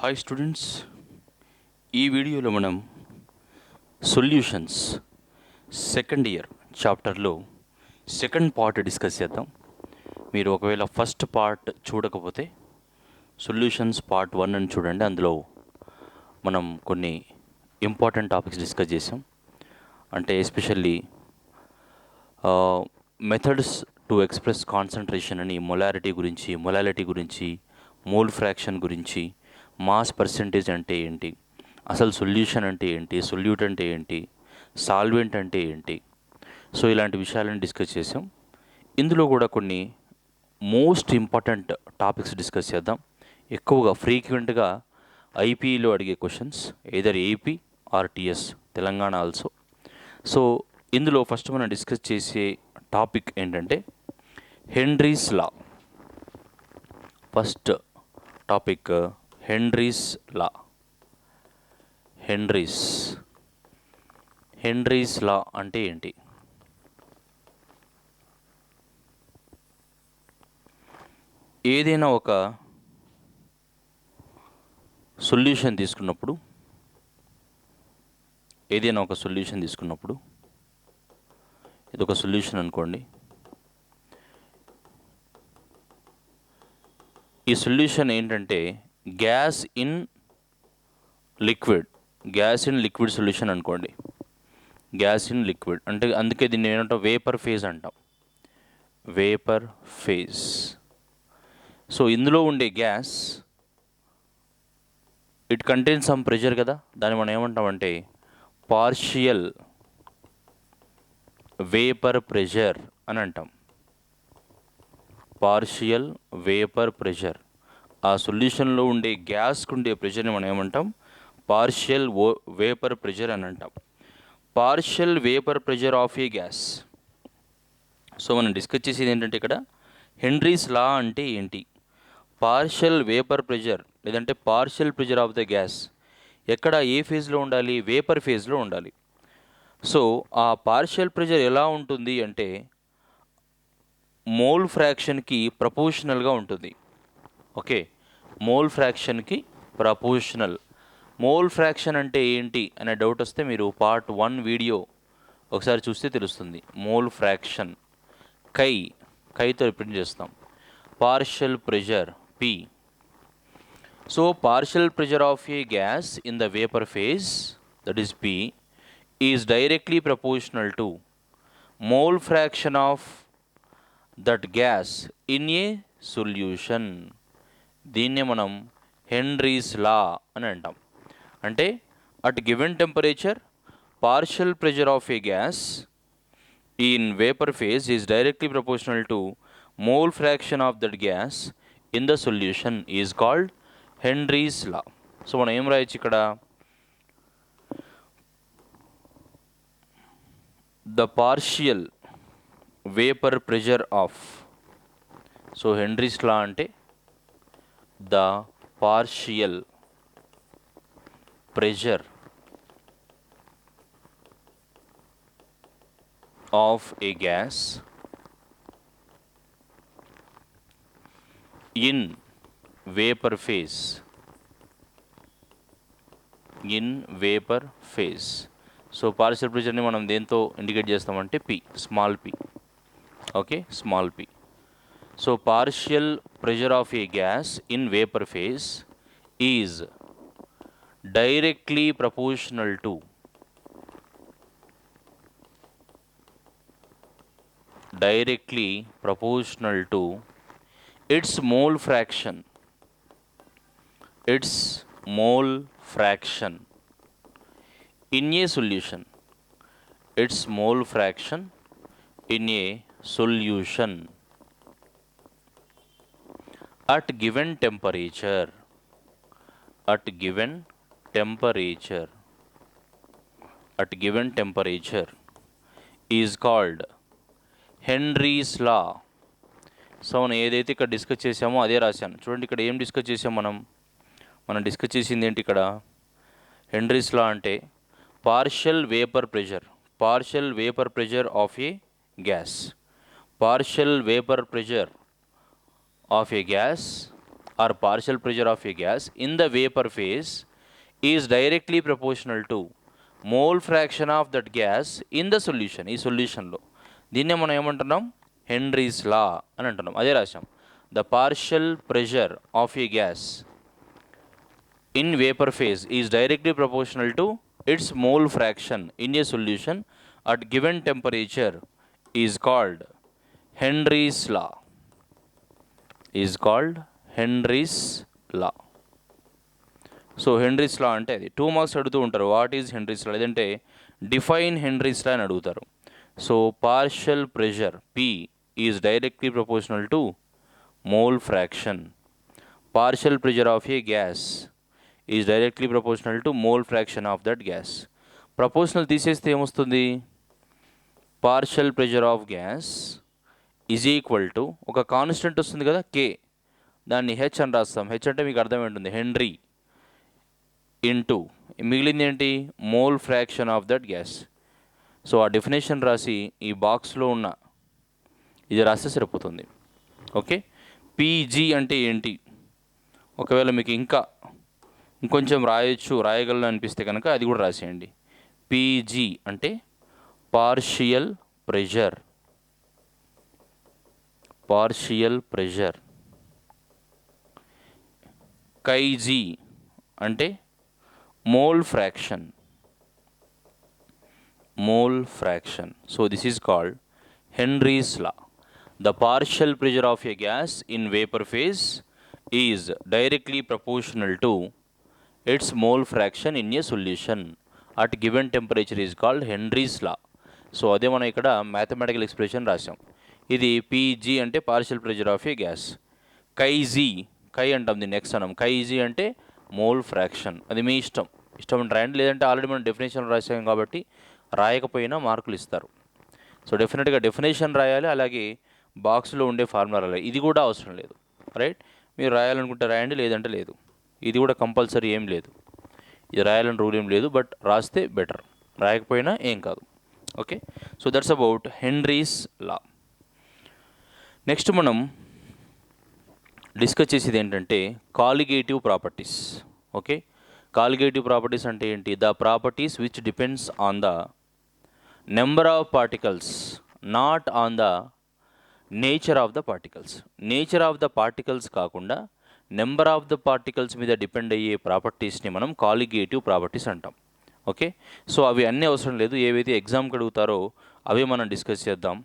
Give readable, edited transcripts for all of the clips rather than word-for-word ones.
Hi students, ఈ వీడియోలో మనం సొల్యూషన్స్ సెకండ్ ఇయర్ చాప్టర్లో సెకండ్ పార్ట్ డిస్కస్ చేద్దాం. మీరు ఒకవేళ ఫస్ట్ పార్ట్ చూడకపోతే సొల్యూషన్స్ పార్ట్ 1 అని చూడండి. అందులో మనం కొన్ని ఇంపార్టెంట్ టాపిక్స్ డిస్కస్ చేసాం. అంటే especially methods to express concentration అని మొలాలిటీ గురించి, మోల్ ఫ్రాక్షన్ గురించి, మాస్ పర్సెంటేజ్ అంటే ఏంటి, అసలు సొల్యూషన్ అంటే ఏంటి, సొల్యూట్ అంటే ఏంటి, సాల్వెంట్ అంటే ఏంటి, సో ఇలాంటి విషయాలను డిస్కస్ చేసాం. ఇందులో కూడా కొన్ని మోస్ట్ ఇంపార్టెంట్ టాపిక్స్ డిస్కస్ చేద్దాం. ఎక్కువగా ఫ్రీక్వెంట్గా ఐపీలో అడిగే questions, either AP or TS Telangana also. So ఇందులో ఫస్ట్ మనం డిస్కస్ చేసే టాపిక్ ఏంటంటే Henry's law. First topic Henry's law. Henry's law అంటే ఏంటి? ఏదైనా ఒక సొల్యూషన్ తీసుకున్నప్పుడు ఇది ఒక సొల్యూషన్ అనుకోండి. ఈ సొల్యూషన్ ఏంటంటే గ్యాస్ ఇన్ లిక్విడ్ సొల్యూషన్ అనుకోండి. గ్యాస్ ఇన్ లిక్విడ్ అంటే అందుకే దీన్ని ఏంటంటే వేపర్ ఫేజ్ అంటాం. Vapour phase. సో ఇందులో ఉండే gas it contains some pressure కదా, దాన్ని మనం ఏమంటామంటే పార్షియల్ వేపర్ ప్రెషర్ అని అంటాం. Partial vapour pressure. ఆ సొల్యూషన్లో ఉండే గ్యాస్కి ఉండే ప్రెషర్ని మనం ఏమంటాం? పార్షియల్ వేపర్ ప్రెషర్ అని అంటాం. Partial vapour pressure of a gas. So మనం డిస్కస్ చేసేది ఏంటంటే ఇక్కడ హెన్రీస్ లా అంటే ఏంటి, పార్షియల్ వేపర్ ప్రెషర్ లేదంటే partial pressure of the gas ఎక్కడ ఏ ఫేజ్లో ఉండాలి? వేపర్ ఫేజ్లో ఉండాలి. సో ఆ పార్షియల్ ప్రెషర్ ఎలా ఉంటుంది అంటే మోల్ ఫ్రాక్షన్కి ప్రపోర్షనల్గా ఉంటుంది. ఓకే, మోల్ ఫ్రాక్షన్కి ప్రపోర్షనల్. మోల్ ఫ్రాక్షన్ అంటే ఏంటి అనే డౌట్ వస్తే మీరు పార్ట్ 1 వీడియో ఒకసారి చూస్తే తెలుస్తుంది. మోల్ ఫ్రాక్షన్ కైతో రిప్రజెంట్ చేస్తాం. Partial pressure P. So partial pressure of a gas in the vapour phase, that is P, is directly proportional to mole fraction of that gas in a solution. దీన్నే మనం Henry's లా అని అంటాం. అంటే at given temperature partial pressure of a gas in vapour phase is directly proportional to mole fraction of that gas in the solution is called Henry's law. So మనం ఏం రాయొచ్చు ఇక్కడ? The partial vapour pressure of. So Henry's law అంటే the partial pressure of a gas in vapour phase. So partial ప్రెషర్ని మనం దేంతో indicate చేస్తామంటే P, small p. Okay, small p. So partial pressure of a gas in vapour phase is directly proportional to its mole fraction in a solution. Its mole fraction in a solution at given temperature is called Henry's law. So మనం ఏదైతే ఇక్కడ discuss చేసామో అదే రాశాను. చూడండి ఇక్కడ ఏం discuss చేసాం మనం డిస్కస్ చేసింది ఏంటి ఇక్కడ? హెన్రీస్ లా అంటే partial vapour pressure of a gas. Partial vapour pressure of a gas or partial pressure of a gas in the vapor phase is directly proportional to mole fraction of that gas in the solution. ఈ సొల్యూషన్లో దీన్నే మనం ఏమంటున్నాం, Henry's లా అని అంటున్నాం. అదే రాసాం, the partial pressure of a gas in vapor phase is directly proportional to its mole fraction in a solution at given temperature is called Henry's law. Is called Henry's law. So Henry's law అంటే అది 2 marks అడుగుతూ ఉంటారు. What is Henry's లా, లేదంటే define Henry's లా అని అడుగుతారు. So partial pressure P is directly proportional to mole fraction. Partial pressure of a gas is directly proportional to mole fraction of that gas. Proportional తీసేస్తే ఏమొస్తుంది, partial pressure of gas is equal to ఒక constant వస్తుంది కదా K, దాన్ని H అని రాస్తాం. H అంటే మీకు అర్థం ఏంటుంది, హెన్రీ ఇంటూ మిగిలింది ఏంటి, mole fraction of that gas. So ఆ డెఫినేషన్ రాసి ఈ బాక్స్లో ఉన్న ఇది రాస్తే సరిపోతుంది. ఓకే, పీజీ అంటే ఏంటి, ఒకవేళ మీకు ఇంకొంచెం రాయగలను అనిపిస్తే కనుక అది కూడా రాసేయండి. పీజీ అంటే పార్షియల్ ప్రెషర్. కైజీ అంటే mole fraction. So this is called Henry's law. The partial pressure of a gas in vapor phase is directly proportional to its mole fraction in a solution at given temperature is called Henry's law. So అదే మనం ఇక్కడ mathematical expression రాసాం. ఇది PG అంటే partial pressure of a gas. కై అంటాం దీన్ని, next అన్నాం. కైజీ అంటే మోల్ ఫ్రాక్షన్. అది మీ ఇష్టం రాయండి, లేదంటే ఆల్రెడీ మనం డెఫినేషన్ రాసాం కాబట్టి రాయకపోయినా మార్కులు ఇస్తారు. సో డెఫినెట్గా డెఫినేషన్ రాయాలి, అలాగే బాక్స్లో ఉండే ఫార్ములా రాయాలి. ఇది కూడా అవసరం లేదు, రైట్? మీరు రాయాలనుకుంటే రాయండి, లేదంటే లేదు. ఇది కూడా కంపల్సరీ ఏం లేదు, ఇది రాయాలని రూల్ ఏం లేదు, బట్ రాస్తే బెటర్, రాయకపోయినా ఏం కాదు. Okay, so that's about Henry's law. Next మనం డిస్కస్ చేసేది ఏంటంటే colligative properties. Okay, colligative properties అంటే ఏంటి, the properties which depends on the number of particles, not on the nature of the particles. Nature of the particles కాకుండా number of the particles మీద depend అయ్యే ప్రాపర్టీస్ని మనం colligative properties అంటాం. Okay, so అవి అన్నీ అవసరం లేదు, ఏవైతే ఎగ్జామ్కి అడుగుతారో అవే మనం డిస్కస్ చేద్దాం.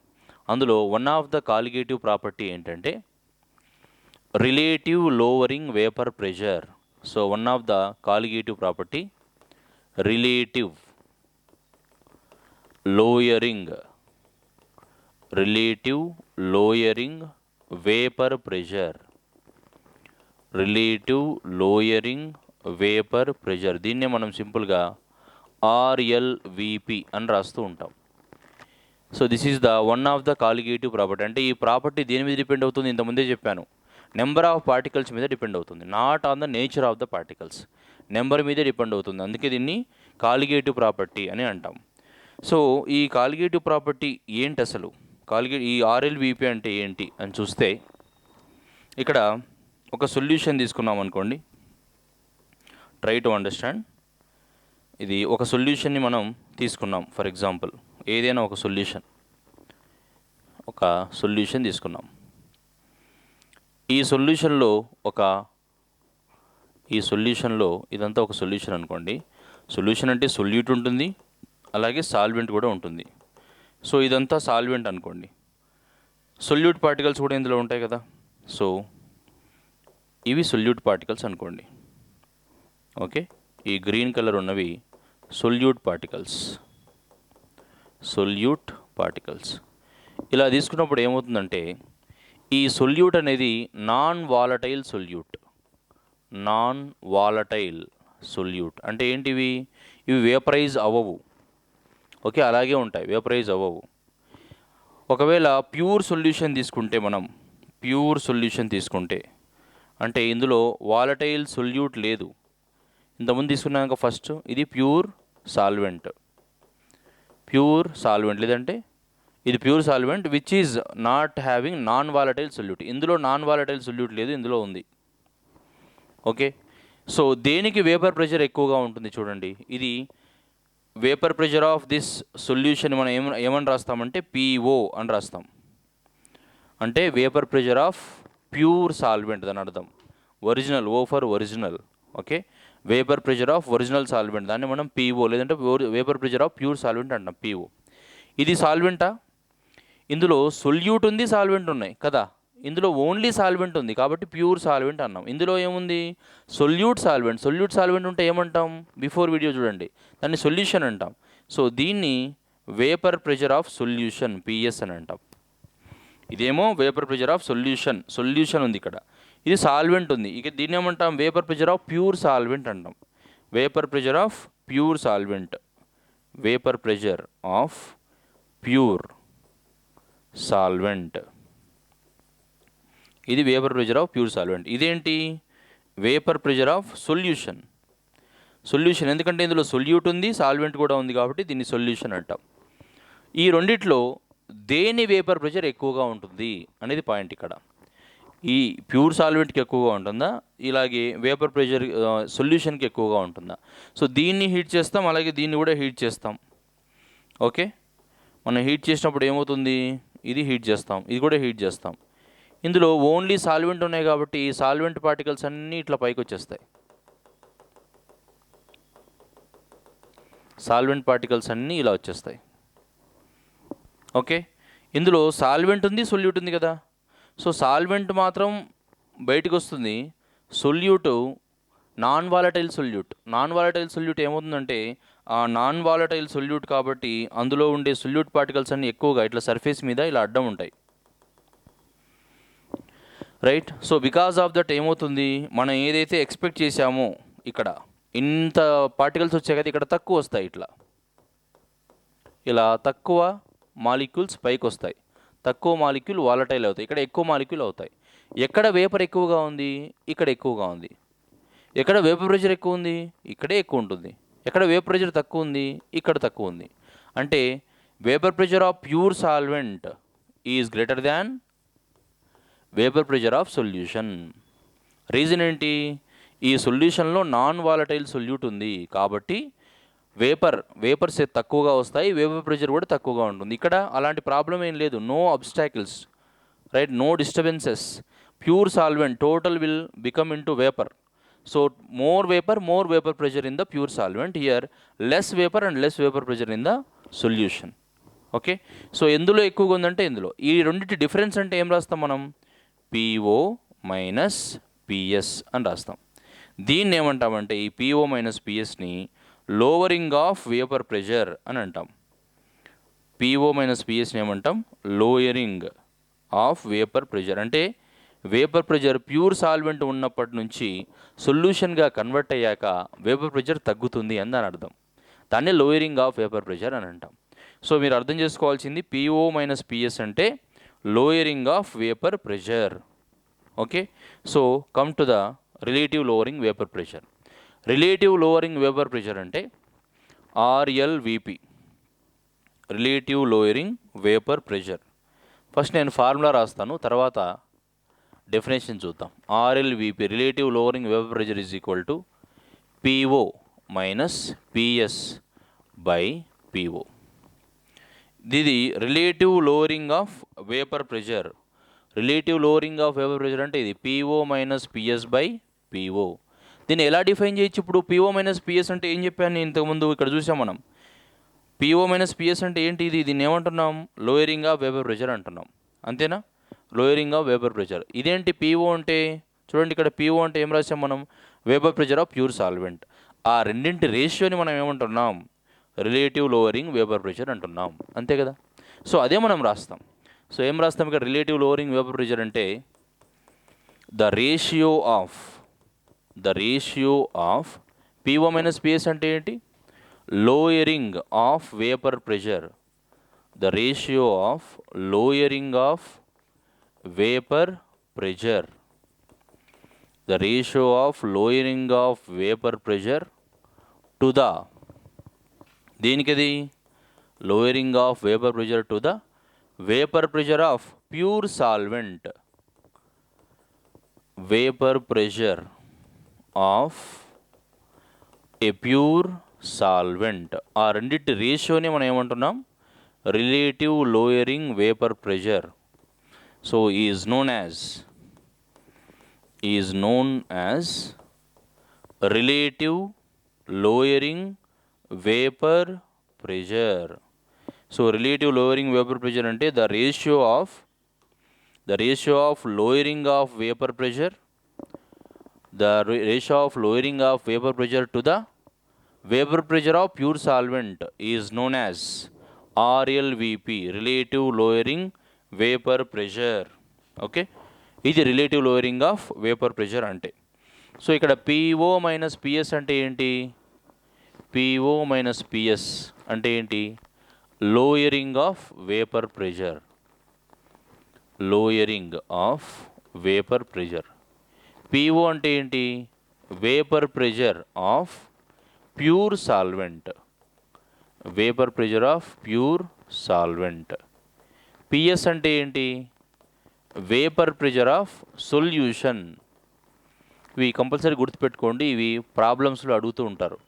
అందులో one of the colligative property ఏంటంటే relative lowering vapour pressure. So one of the colligative property relative lowering vapour pressure. దీన్నే మనం సింపుల్గా RLVP అని రాస్తూ ఉంటాం. So this is the one of the colligative property. అంటే ఈ ప్రాపర్టీ దేని మీద డిపెండ్ అవుతుంది, ఇంతకుముందే చెప్పాను, నెంబర్ ఆఫ్ పార్టికల్స్ మీద డిపెండ్ అవుతుంది, not on the nature of the particles. Number మీదే డిపెండ్ అవుతుంది, అందుకే దీన్ని కాలిగేటివ్ ప్రాపర్టీ అని అంటాం. సో ఈ కాలిగేటివ్ ప్రాపర్టీ ఏంటి అసలు, ఈ RLVP అంటే ఏంటి అని చూస్తే, ఇక్కడ ఒక సొల్యూషన్ తీసుకున్నాం అనుకోండి, ట్రై టు అండర్స్టాండ్. ఇది ఒక సొల్యూషన్ని మనం తీసుకున్నాం, ఫర్ ఎగ్జాంపుల్ ఏదైనా ఒక సొల్యూషన్ తీసుకున్నాం. ఈ సొల్యూషన్లో ఇదంతా ఒక సొల్యూషన్ అనుకోండి. సొల్యూషన్ అంటే సొల్యూట్ ఉంటుంది, అలాగే సాల్వెంట్ కూడా ఉంటుంది. సో ఇదంతా సాల్వెంట్ అనుకోండి, సొల్యూట్ పార్టికల్స్ కూడా ఇందులో ఉంటాయి కదా. సో ఇవి సొల్యూట్ పార్టికల్స్ అనుకోండి. ఓకే, ఈ గ్రీన్ కలర్ ఉన్నవి సొల్యూట్ పార్టికల్స్. ఇలా తీసుకున్నప్పుడు ఏమవుతుందంటే, ఈ సొల్యూట్ అనేది నాన్ వాలటైల్ సొల్యూట్ అంటే ఏంటివి, ఇవి వేపరైజ్ అవ్వవు. ఓకే, అలాగే ఉంటాయి, వేపరైజ్ అవ్వవు. ఒకవేళ ప్యూర్ సొల్యూషన్ తీసుకుంటే అంటే ఇందులో వాలటైల్ సొల్యూట్ లేదు. ఇంతకుముందు తీసుకున్నాక ఫస్ట్ ఇది ప్యూర్ సాల్వెంట్, లేదంటే ఇది pure solvent which is not having non volatile solute. ఇందులో నాన్ వాలటైల్ సొల్యూట్ లేదు, ఇందులో ఉంది. ఓకే. సో దేనికి వేపర్ ప్రెషర్ ఎక్కువగా ఉంటుంది చూడండి. ఇది vapour pressure of this solution మనం ఏమని రాస్తామంటే పిఓ అని రాస్తాం. అంటే vapour pressure of pure solvent దాని అర్థం. Original, O for original. Okay. Vapour pressure of original solvent, దాన్ని మనం పిఓ లేదంటే vapour pressure of pure solvent అంటాం, పిఓ. ఇది సాల్వెంటా? ఇందులో సొల్యూట్ ఉంది, సాల్వెంట్ ఉన్నాయి కదా. ఇందులో ఓన్లీ సాల్వెంట్ ఉంది కాబట్టి ప్యూర్ సాల్వెంట్ అన్నాం. ఇందులో ఏముంది? Solute solvent. సొల్యూట్ సాల్వెంట్ ఉంటే ఏమంటాం? బిఫోర్ వీడియో చూడండి, దాన్ని సొల్యూషన్ అంటాం. సో దీన్ని vapour pressure of solution, PS అని అంటాం. ఇదేమో వేపర్ ప్రెషర్ ఆఫ్ సొల్యూషన్ ఉంది ఇక్కడ. ఇది సాల్వెంట్ ఉంది, ఇక దీన్ని ఏమంటాం? Vapour pressure of pure solvent అంటాం. Vapour pressure of pure solvent, vapour pressure of pure solvent. ఇది vapour pressure of pure solvent. ఇదేంటి? Vapour pressure of solution. ఎందుకంటే ఇందులో సొల్యూట్ ఉంది, సాల్వెంట్ కూడా ఉంది కాబట్టి దీన్ని సొల్యూషన్ అంటాం. ఈ రెండిట్లో దేని వేపర్ ప్రెషర్ ఎక్కువగా ఉంటుంది అనేది పాయింట్ ఇక్కడ. ఈ ప్యూర్ సాల్వెంట్కి ఎక్కువగా ఉంటుందా, ఇలాగే వేపర్ ప్రెషర్ సొల్యూషన్కి ఎక్కువగా ఉంటుందా? సో దీన్ని హీట్ చేస్తాం, అలాగే దీన్ని కూడా హీట్ చేస్తాం. ఓకే. మనం హీట్ చేసినప్పుడు ఏమవుతుంది? ఇది హీట్ చేస్తాం, ఇది కూడా హీట్ చేస్తాం. ఇందులో ఓన్లీ సాల్వెంట్ ఉన్నాయి కాబట్టి సాల్వెంట్ పార్టికల్స్ అన్నీ ఇట్లా పైకి వచ్చేస్తాయి. సాల్వెంట్ పార్టికల్స్ అన్నీ ఇలా వచ్చేస్తాయి. ఓకే. ఇందులో సాల్వెంట్ ఉంది, సొల్యూట్ ఉంది కదా. సో సాల్వెంట్ మాత్రం బయటకు వస్తుంది, సొల్యూట్ నాన్ వాలటైల్ సొల్యూట్ ఏమవుతుందంటే, ఆ నాన్ వాలటైల్ సొల్యూట్ కాబట్టి అందులో ఉండే సొల్యూట్ పార్టికల్స్ అన్నీ ఎక్కువగా ఇట్లా సర్ఫేస్ మీద ఇలా అడ్డం ఉంటాయి, right. So because of that ఏమవుతుంది, మనం ఏదైతే ఎక్స్పెక్ట్ చేసామో ఇక్కడ ఇంత పార్టికల్స్ వచ్చాయి కదా, ఇక్కడ తక్కువ వస్తాయి. ఇలా తక్కువ మాలిక్యూల్స్ పైకి వస్తాయి, తక్కువ మాలిక్యూల్ వాలటైల్ అవుతాయి, ఇక్కడ ఎక్కువ మాలిక్యూల్ అవుతాయి. ఎక్కడ వేపర్ ఎక్కువగా ఉంది? ఇక్కడ ఎక్కువగా ఉంది. ఎక్కడ వేపర్ ప్రెషర్ ఎక్కువ ఉంది? ఇక్కడే ఎక్కువ ఉంటుంది. ఎక్కడ వేపర్ ప్రెషర్ తక్కువ ఉంది? ఇక్కడ తక్కువ ఉంది. అంటే vapour pressure of pure solvent is greater than vapour pressure of solution. Reason ఏంటి? ఈ సొల్యూషన్లో నాన్ వాలటైల్ సొల్యూట్ ఉంది కాబట్టి వేపర్స్ తక్కువగా వస్తాయి, వేపర్ ప్రెషర్ కూడా తక్కువగా ఉంటుంది. ఇక్కడ అలాంటి ప్రాబ్లం ఏం లేదు, no obstacles, right, no disturbances. Pure solvent total will become into vapour. So more vapour pressure in the pure solvent. Here less vapour and less vapour pressure in the solution. Okay. So ఎందులో ఎక్కువగా ఉందంటే ఇందులో. ఈ రెండింటి difference అంటే ఏం రాస్తాం మనం? పిఓ మైనస్ పిఎస్ అని రాస్తాం. దీన్ని ఏమంటామంటే ఈ పిఓ మైనస్ పిఎస్ని లోవరింగ్ ఆఫ్ వేపర్ ప్రెషర్ అని అంటాం. పిఓ మైనస్ పిఎస్ని ఏమంటాం? Lowering of vapour pressure. అంటే వేపర్ ప్రెషర్ ప్యూర్ సాల్వెంట్ ఉన్నప్పటి నుంచి సొల్యూషన్గా కన్వర్ట్ అయ్యాక వేపర్ ప్రెషర్ తగ్గుతుంది అని దాని అర్థం. దాన్నే లోయరింగ్ ఆఫ్ వేపర్ ప్రెషర్ అని అంటాం. సో మీరు అర్థం చేసుకోవాల్సింది పిఓ మైనస్ పిఎస్ అంటే lowering of vapour pressure. Okay. So come to the relative lowering vapour pressure. Relative lowering vapour pressure అంటే RLVP, relative lowering vapour pressure. First నేను formula రాస్తాను, తర్వాత డెఫినేషన్ చూద్దాం. RLVP, relative lowering vapour pressure is equal to P O minus P S by P O. ఇది relative lowering of vapour pressure. Relative lowering of vapour pressure అంటే ఇది P O minus P S by P O. దీన్ని ఎలా define చేయొచ్చు? ఇప్పుడు పిఓ మైనస్ పిఎస్ అంటే ఏం చెప్పాను నేను ఇంతకుముందు, ఇక్కడ చూసాం మనం. పిఓ మైనస్ పిఎస్ అంటే ఏంటి? దీన్ని ఏమంటున్నాం? లోయరింగ్ ఆఫ్ వేపర్ ప్రెషర్ అంటున్నాం, అంతేనా? Lowering of vapour pressure. ఇదేంటి పిఓ అంటే? చూడండి ఇక్కడ పిఓ అంటే ఏం రాసాం మనం? Vapour pressure of pure solvent. ఆ రెండింటి రేషియోని మనం ఏమంటున్నాం? రిలేటివ్ లోవరింగ్ వేపర్ ప్రెషర్ అంటున్నాం, అంతే కదా. సో అదే మనం రాస్తాం. సో ఏం రాస్తాం ఇక్కడ? రిలేటివ్ లోవరింగ్ వేపర్ ప్రెషర్ అంటే the ratio of P O minus P S అంటే ఏంటి? Lowering of vapour pressure. The ratio of lowering of vapour pressure. The ratio of lowering of vapour pressure to the, దేనికది? Lowering of vapour pressure to the vapour pressure of pure solvent. Vapour pressure of a pure solvent. ఆ రెండింటి రేషియోని మనం ఏమంటున్నాం? Relative lowering vapour pressure. So is known as relative lowering vapour pressure. So relative lowering vapour pressure అంటే the ratio of lowering of vapor pressure, the ratio of lowering of vapor pressure to the vapor pressure of pure solvent is known as RLVP, relative lowering vapor pressure. Okay, ఇది relative lowering of vapour pressure అంటే. So ఇక్కడ PO minus PS అంటే ఏంటి? PO minus PS అంటే ఏంటి? Lowering of vapour pressure. Lowering of vapour pressure. PO అంటే ఏంటి? Vapour pressure of pure solvent. Vapour pressure of pure solvent. PS అంటే ఏంటి? Vapour pressure of solution. ఇవి కంపల్సరీ గుర్తుపెట్టుకోండి, ఇవి ప్రాబ్లమ్స్లో అడుగుతూ ఉంటారు.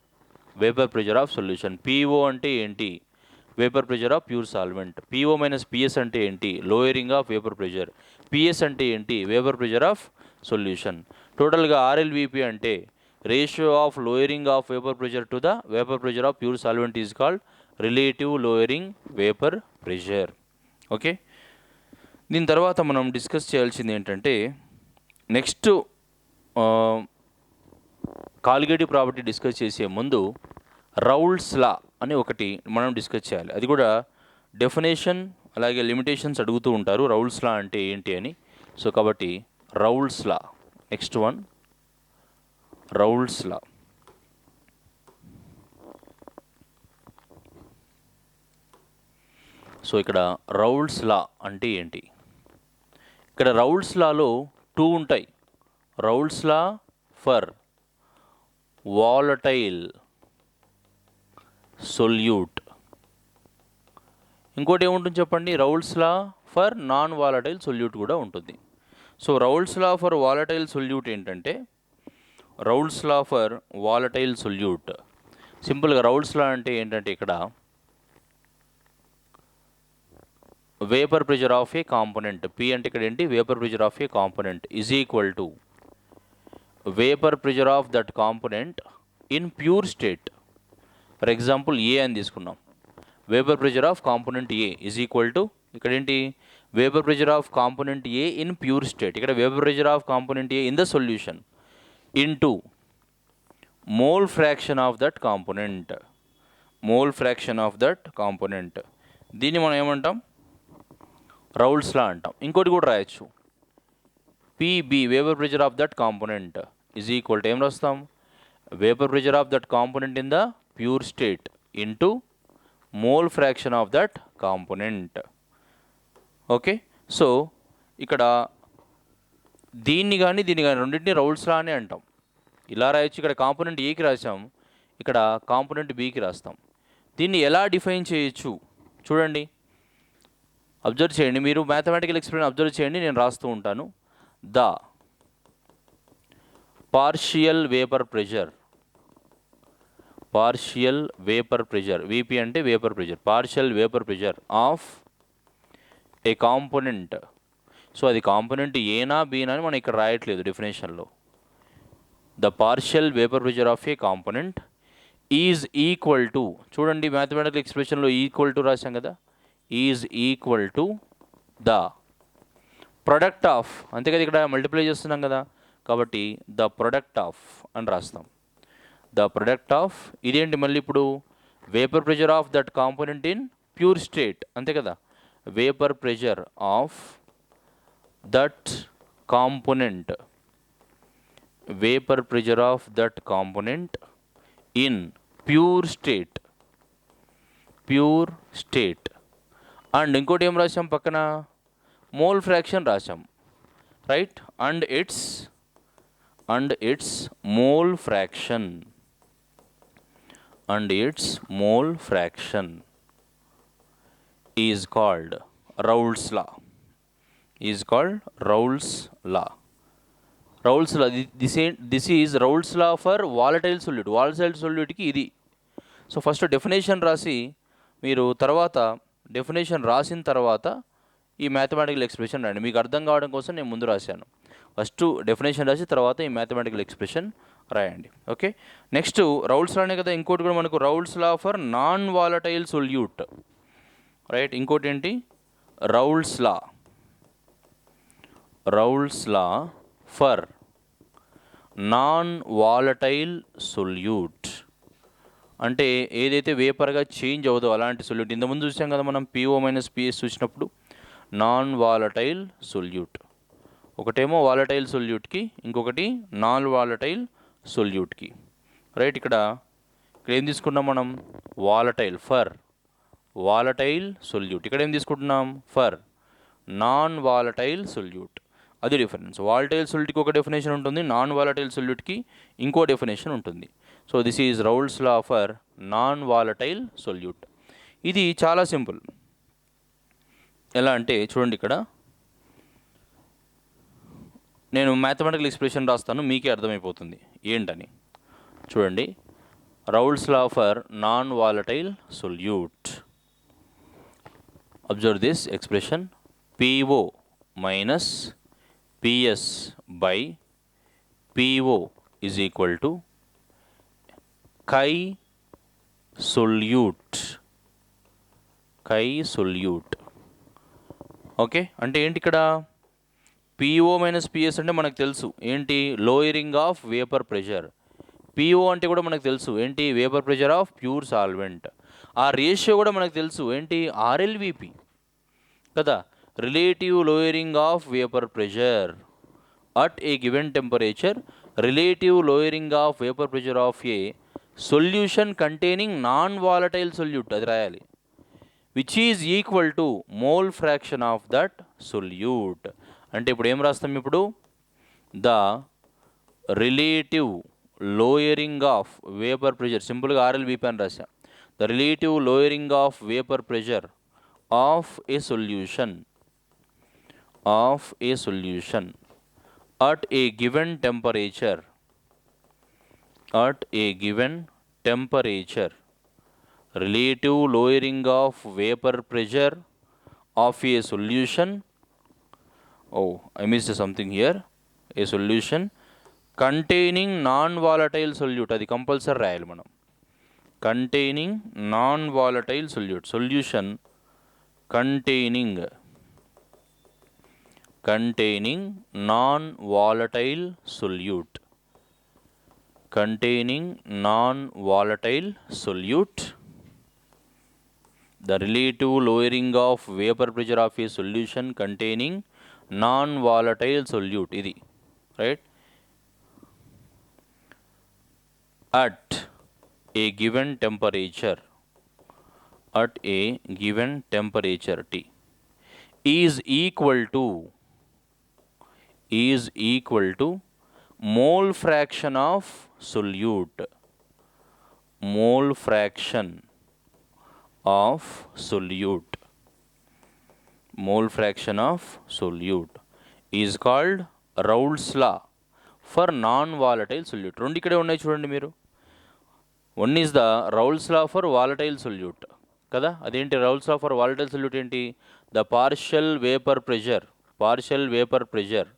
Vapour pressure of solution. PO అంటే ఏంటి? Vapour pressure of pure solvent. PO minus PS అంటే ఏంటి? Lowering of vapour pressure. PS అంటే ఏంటి? Vapour pressure of solution. టోటల్గా RLVP అంటే ratio of lowering of vapour pressure to the vapour pressure of pure solvent is called relative lowering vapour pressure. Okay, దీని తర్వాత మనం discuss చేయాల్సింది ఏంటంటే, next colligative property discuss చేసే ముందు రౌల్స్ లా అని ఒకటి మనం డిస్కస్ చేయాలి. అది కూడా డెఫినేషన్ అలాగే లిమిటేషన్స్ అడుగుతూ ఉంటారు, రౌల్స్ లా అంటే ఏంటి అని. సో కాబట్టి Raoult's law, next one Raoult's law. So ఇక్కడ రౌల్స్ లా అంటే ఏంటి? ఇక్కడ రౌల్స్ లాలో 2 ఉంటాయి. Raoult's law for volatile solute, ఇంకోటి ఏముంటుంది చెప్పండి? Raoult's law for non volatile solute కూడా ఉంటుంది. So Raoult's law for volatile solute ఏంటంటే, Raoult's law for volatile solute సింపుల్గా రౌల్స్ లా అంటే ఏంటంటే, ఇక్కడ vapour pressure of A component, P అంటే ఇక్కడ ఏంటి? Vapour pressure of A component is equal to vapour pressure of that component in pure state. For example A అని తీసుకున్నాం. Vapour pressure of component A is equal to, ఇక్కడ ఏంటి? Vapour pressure of component A in pure state. ఇక్కడ vapour pressure of component A in the solution into mole fraction of that component. Mole fraction of that component, దీన్ని మనం ఏమంటాం? Raoult's లా అంటాం. ఇంకోటి కూడా రాయొచ్చు, PB vapour pressure of that component is equal to ఏం రాస్తాం? Vapour pressure of that component in the pure state into mole fraction of that component. Okay, so ఇక్కడ దీన్ని కానీ రెండింటిని రౌల్స్ లా అని అంటాం. ఇలా రాయొచ్చు. ఇక్కడ కాంపోనెంట్ ఏకి రాసాం, ఇక్కడ కాంపోనెంట్ బికి రాస్తాం. దీన్ని ఎలా డిఫైన్ చేయొచ్చు చూడండి, అబ్జర్వ్ చేయండి. మీరు మ్యాథమెటికల్ ఎక్స్ప్రెషన్ అబ్జర్వ్ చేయండి, నేను రాస్తూ ఉంటాను. The partial vapour pressure, partial vapour pressure, VP అంటే vapour pressure, partial vapour pressure of A component. So అది కాంపోనెంట్ ఏనా బీనా అని మనం ఇక్కడ రాయట్లేదు డెఫినేషన్లో. The partial vapour pressure of A component is equal to, చూడండి మ్యాథమెటికల్ ఎక్స్ప్రెషన్లో ఈక్వల్ టు రాసాం కదా, is equal to the product of, అంతే కదా, ఇక్కడ మల్టిప్లై చేస్తున్నాం కదా, కాబట్టి ద ప్రొడక్ట్ ఆఫ్ అని రాస్తాం. ద ప్రొడక్ట్ ఆఫ్ ఇదేంటి మళ్ళీ ఇప్పుడు? Vapour pressure of that component in pure state, అంతే కదా. Vapour pressure of that component, vapour pressure of that component in pure state, pure state. And ఇంకోటి ఏం రాసాం పక్కన? మోల్ ఫ్రాక్షన్ రాసాం, right. And its mole fraction, and its mole fraction is called Raoult's law, is called Raoult's law. Raoult's law, this is Raoult's law for volatile solute. Volatile సొల్యూట్కి ఇది. So first definition రాసి మీరు తర్వాత definition రాసిన తర్వాత ఈ mathematical expression రాయండి. మీకు అర్థం కావడం కోసం నేను ముందు రాశాను. ఫస్ట్ డెఫినేషన్ రాసి తర్వాత ఈ మ్యాథమెటికల్ ఎక్స్ప్రెషన్ రాయండి. ఓకే, నెక్స్ట్ రౌల్స్ లానే కదా ఇంకోటి కూడా మనకు Raoult's law for non volatile solute. Right, ఇంకోటి ఏంటి? Raoult's law for non volatile solute. అంటే ఏదైతే వేపర్గా చేంజ్ అవుదో అలాంటి సొల్యూట్. ఇంతకుముందు చూసాం కదా మనం PO - PS చూసినప్పుడు నాన్ వాలటైల్ సొల్యూట్. ఒకటేమో వాలటైల్ సొల్యూట్కి, ఇంకొకటి నాన్ వాలటైల్ సొల్యూట్కి. రైట్, ఇక్కడ ఏం తీసుకున్నాం మనం? Volatile, for volatile solute. ఇక్కడ ఏం తీసుకుంటున్నాం? For non volatile solute. అది డిఫరెన్స్. వాలటైల్ సొల్యూట్కి ఒక డెఫినేషన్ ఉంటుంది, నాన్ వాలటైల్ సొల్యూట్కి ఇంకో డెఫినేషన్ ఉంటుంది. So this is Raoult's law for non volatile solute. ఇది చాలా సింపుల్. ఎలా అంటే చూడండి, ఇక్కడ నేను మ్యాథమెటికల్ ఎక్స్ప్రెషన్ రాస్తాను, మీకే అర్థమైపోతుంది ఏంటని. చూడండి, Raoult's law for non volatile solute. Observe this expression. PO minus PS by PO is equal to chi solute. Okay, అంటే ఏంటి ఇక్కడ? PO - PS అంటే మనకు తెలుసు ఏంటి? Lowering of vapour pressure. PO అంటే కూడా మనకు తెలుసు ఏంటి? Vapour pressure of pure solvent. ఆ రేషియో కూడా మనకు తెలుసు ఏంటి? RLVP కదా, relative lowering of vapour pressure at a given temperature, relative lowering of vapour pressure of a solution containing non volatile solute. అది రాయాలి. Which is equal to mole fraction of that solute. అంటే ఇప్పుడు ఏం రాస్తాం? ఇప్పుడు the relative lowering of vapour pressure, సింపుల్గా RLVP అని రాసాం. The relative lowering of vapour pressure of a solution at a given temperature, relative lowering of vapor pressure of a solution. Oh, I missed something here. A solution containing non-volatile solute. అది compulsory రాయాలి మనం. containing non-volatile solute. Solution containing non-volatile solute. The relative lowering of vapor pressure of a solution containing non-volatile solute. ఇది right. At a given temperature T is equal to mole fraction of solute. Mole fraction of solute is called Raoult's law for non-volatile solute. రెండు ఇక్కడే ఉన్నాయి చూడండి మీరు. One is the Raoult's law for volatile solute కదా. అదేంటి Raoult's law for volatile solute ఏంటి? The partial vapour pressure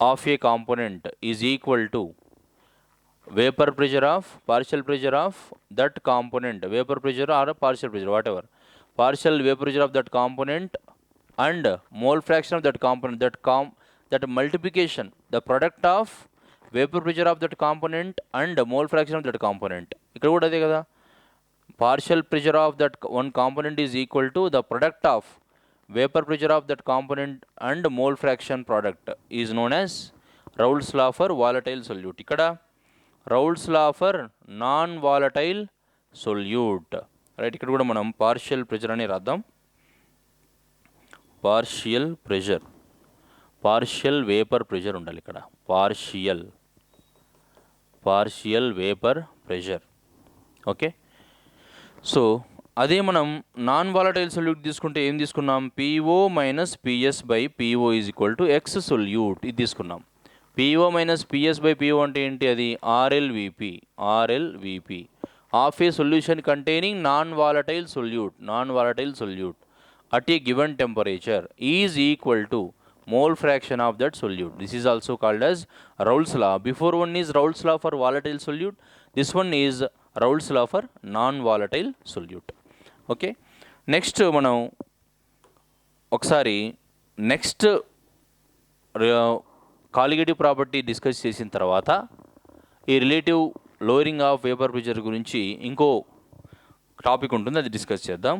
of A component is equal to partial pressure of that component, vapor pressure or partial pressure, whatever, partial vapor pressure of that component and mole fraction of that component, that multiplication, the product of vapor pressure of that component and mole fraction of that component. ఇక్కడ కూడా అదే కదా, partial pressure of that one component is equal to the product of vapor pressure of that component and mole fraction product is known as Raoult's law for volatile solute. ఇక్కడ Raoult's law for non-volatile solute. Right, ఇక్కడ కూడా మనం partial pressure అని రాద్దాం. Partial vapour pressure ఉండాలి ఇక్కడ. Partial vapour pressure. Okay, so అదే మనం నాన్ వాలటైల్ సొల్యూట్ తీసుకుంటే ఏం తీసుకున్నాం? PO - PS by PO is equal to X solute. ఇది తీసుకున్నాం. PO minus PS by PO అంటే ఏంటి? అది RLVP of a solution containing non volatile solute at a given temperature is equal to mole fraction of that solute. This is also called as Raoult's law. Before one is Raoult's law for volatile solute, this one is Raoult's law for non-volatile solute. Okay, next మనం ఒకసారి next colligative property discuss చేసిన తర్వాత ఈ relative lowering of vapour pressure గురించి ఇంకో topic ఉంటుంది, అది discuss చేద్దాం.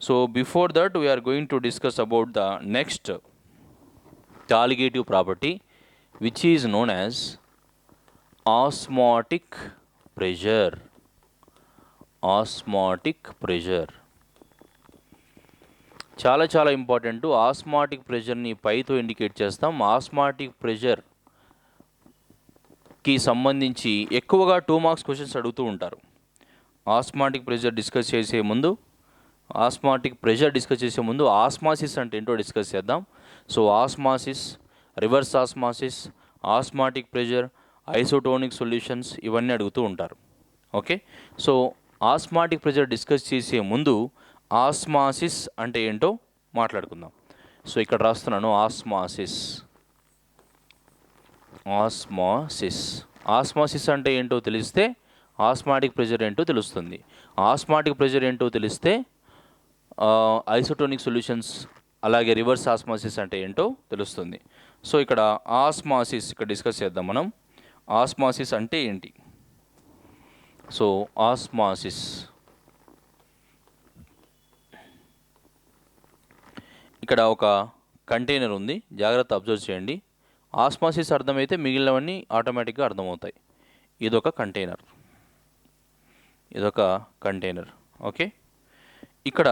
So before that we are going to discuss about the next colligative property which is known as osmotic pressure. చాలా చాలా ఇంపార్టెంట్. ఆస్మాటిక్ ప్రెషర్ని పైతో ఇండికేట్ చేస్తాం. ఆస్మాటిక్ ప్రెషర్కి సంబంధించి ఎక్కువగా 2 మార్క్స్ క్వశ్చన్స్ అడుగుతూ ఉంటారు. ఆస్మాటిక్ ప్రెషర్ డిస్కస్ చేసే ముందు ఆస్మాసిస్ అంటే ఏంటో డిస్కస్ చేద్దాం. So osmosis, reverse osmosis, osmotic pressure, isotonic solutions ఇవన్నీ అడుగుతూ ఉంటారు. Okay, so osmotic pressure discuss చేసే ముందు ఆస్మాసిస్ అంటే ఏంటో మాట్లాడుకుందాం. సో ఇక్కడ రాస్తున్నాను ఆస్మాసిస్ అంటే ఏంటో తెలిస్తే ఆస్మాటిక్ ప్రెషర్ ఏంటో తెలుస్తుంది. ఆస్మాటిక్ ప్రెషర్ ఏంటో తెలిస్తే ఐసోటోనిక్ సొల్యూషన్స్ అలాగే రివర్స్ ఆస్మాసిస్ అంటే ఏంటో తెలుస్తుంది. సో ఇక్కడ ఆస్మాసిస్ ఇక్కడ డిస్కస్ చేద్దాం మనం. ఆస్మాసిస్ అంటే ఏంటి? సో ఆస్మాసిస్ ఇక్కడ ఒక కంటైనర్ ఉంది, జాగ్రత్త అబ్జర్వ్ చేయండి. ఆస్మాసిస్ అర్థమైతే మిగిలినవన్నీ ఆటోమేటిక్గా అర్థమవుతాయి. ఇదొక కంటైనర్. ఓకే, ఇక్కడ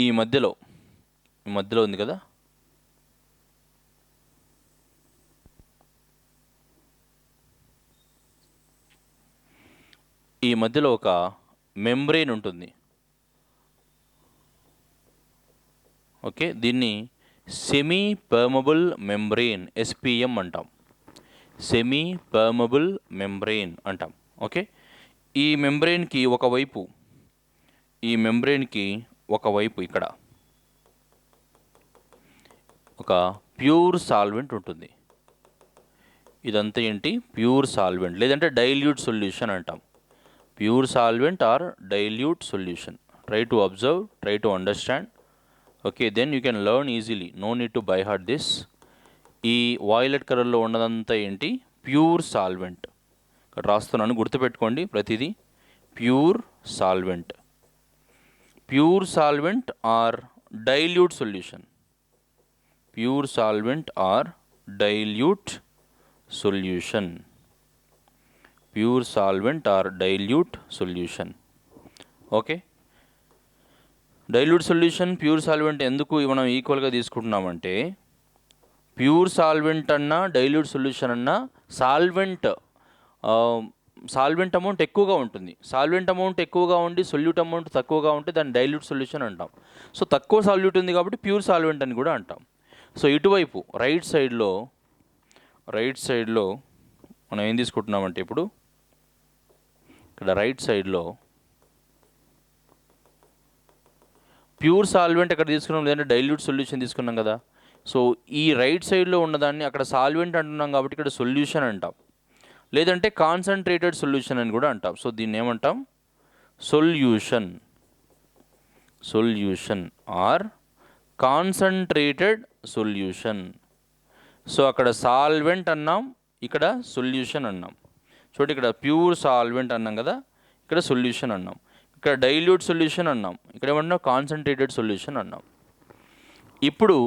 ఈ మధ్యలో ఉంది కదా, ఈ మధ్యలో ఒక మెంబ్రెయిన్ ఉంటుంది. ఓకే, దీన్ని సెమీ పర్మబుల్ మెంబ్రెయిన్ SPM అంటాం. సెమీ పర్మబుల్ మెంబ్రెయిన్ అంటాం. ఓకే, ఈ మెంబ్రెయిన్కి ఒకవైపు ఇక్కడ ఒక ప్యూర్ సాల్వెంట్ ఉంటుంది. ఇదంతా ఏంటి? ప్యూర్ సాల్వెంట్ లేదంటే డైల్యూట్ సొల్యూషన్ అంటాం. Pure solvent or dilute solution. Try to observe, try to understand. Okay, then you can learn easily. No need to by heart this. ఈ వాయిలెట్ కలర్లో ఉన్నదంతా ఏంటి? Pure solvent. ఇక్కడ రాస్తున్నాను, గుర్తుపెట్టుకోండి ప్రతిదీ. Pure solvent or dilute solution. Pure solvent or dilute solution. Okay, dilute solution, pure solvent ఎందుకు మనం ఈక్వల్గా తీసుకుంటున్నామంటే, ప్యూర్ సాల్వెంట్ అన్నా డైల్యూట్ సొల్యూషన్ అన్నా సాల్వెంట్ అమౌంట్ ఎక్కువగా ఉంటుంది. సాల్వెంట్ అమౌంట్ ఎక్కువగా ఉండి సొల్యూట్ అమౌంట్ తక్కువగా ఉంటే దాన్ని డైల్యూట్ సొల్యూషన్ అంటాం. సో తక్కువ సాల్యూట్ ఉంది కాబట్టి ప్యూర్ సాల్వెంట్ అని కూడా అంటాం. సో ఇటువైపు రైట్ సైడ్లో మనం ఏం తీసుకుంటున్నామంటే, ఇప్పుడు ఇక్కడ రైట్ సైడ్లో ప్యూర్ సాల్వెంట్ ఎక్కడ తీసుకున్నాం, లేదంటే డైల్యూట్ సొల్యూషన్ తీసుకున్నాం కదా. సో ఈ రైట్ సైడ్లో ఉన్నదాన్ని అక్కడ సాల్వెంట్ అంటున్నాం కాబట్టి ఇక్కడ సొల్యూషన్ అంటాం, లేదంటే కాన్సన్ట్రేటెడ్ సొల్యూషన్ అని కూడా అంటాం. సో దీన్ని ఏమంటాం? Solution or concentrated solution. So అక్కడ సాల్వెంట్ అన్నాం, ఇక్కడ సొల్యూషన్ అన్నాం. చూడండి, ఇక్కడ ప్యూర్ సాల్వెంట్ అన్నాం కదా, ఇక్కడ సొల్యూషన్ అన్నాం. ఇక్కడ డైల్యూట్ సొల్యూషన్ అన్నాం, ఇక్కడ ఏమన్నా కాన్సన్ట్రేటెడ్ సొల్యూషన్ అన్నాం. ఇప్పుడు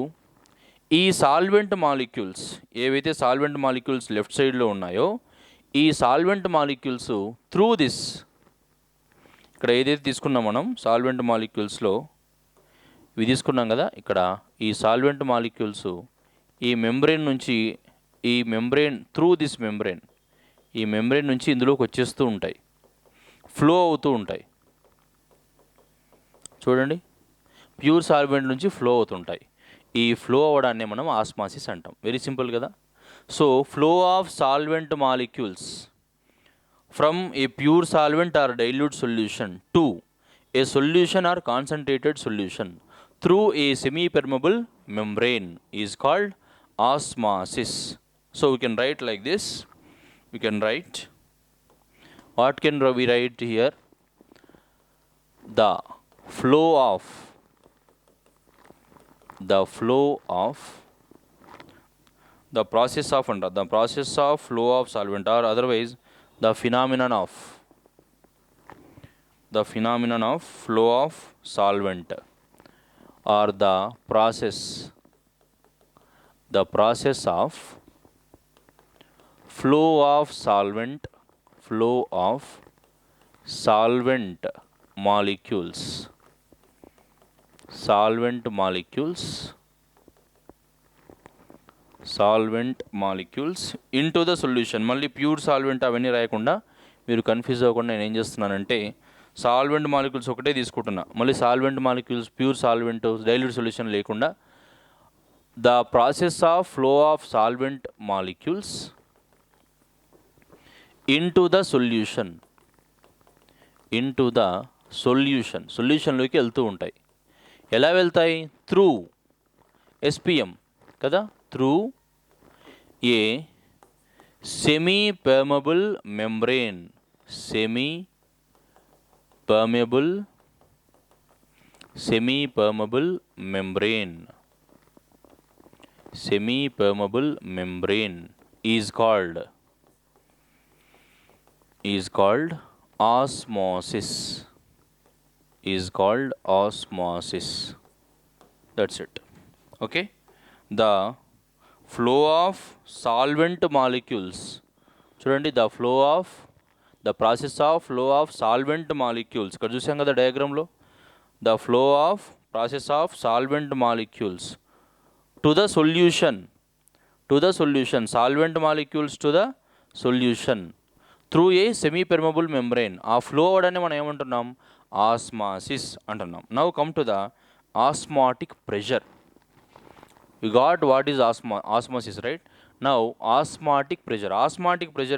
ఈ సాల్వెంట్ మాలిక్యూల్స్ ఏవైతే సాల్వెంట్ మాలిక్యూల్స్ లెఫ్ట్ సైడ్లో ఉన్నాయో, ఈ సాల్వెంట్ మాలిక్యూల్స్ త్రూ దిస్, ఇక్కడ ఏదైతే తీసుకున్నాం మనం సాల్వెంట్ మాలిక్యూల్స్లో ఇవి తీసుకున్నాం కదా, ఇక్కడ ఈ సాల్వెంట్ మాలిక్యూల్స్ ఈ మెంబ్రెయిన్ నుంచి, ఈ మెంబ్రెయిన్ త్రూ దిస్ మెంబ్రెయిన్, ఈ మెంబ్రెయిన్ నుంచి ఇందులోకి వచ్చేస్తూ ఉంటాయి, ఫ్లో అవుతూ ఉంటాయి. చూడండి, ప్యూర్ సాల్వెంట్ నుంచి ఫ్లో అవుతుంటాయి. ఈ ఫ్లో అవ్వడాన్ని మనం ఆస్మాసిస్ అంటాం. వెరీ సింపుల్ కదా. So flow of solvent molecules from a pure solvent or dilute solution to a solution or concentrated solution through a semi-permeable membrane is called osmosis. So we can write like this. We can write, what can we write here? The flow of the process of flow of solvent, or otherwise the phenomenon of flow of solvent, or the process of flow of solvent molecules into the solution. మళ్ళీ pure solvent అవన్నీ రాయకుండా మీరు confuse అవ్వకుండా నేను ఏం చేస్తున్నానంటే solvent molecules ఒకటే తీసుకుంటున్నా. మళ్ళీ solvent molecules, pure solvent, dilute solution లేకుండా the process of flow of solvent molecules into the సొల్యూషన్లోకి వెళ్తూ ఉంటాయి. ఎలా వెళ్తాయి? త్రూ ఎస్పిఎం కదా, through a semi permeable membrane is called osmosis. That's it. Okay. The flow of solvent molecules, చూడండి, the process of flow of solvent molecules ఇక్కడ చూసాం కదా డయాగ్రామ్లో. the process of solvent molecules to the solution, solvent molecules to the solution through a semi permeable membrane. ఆ flow అవడాన్ని మనం ఏమంటున్నాం? Osmosis అంటున్నాం. Now come to the osmotic pressure. You got what is osmosis, right? Now osmotic pressure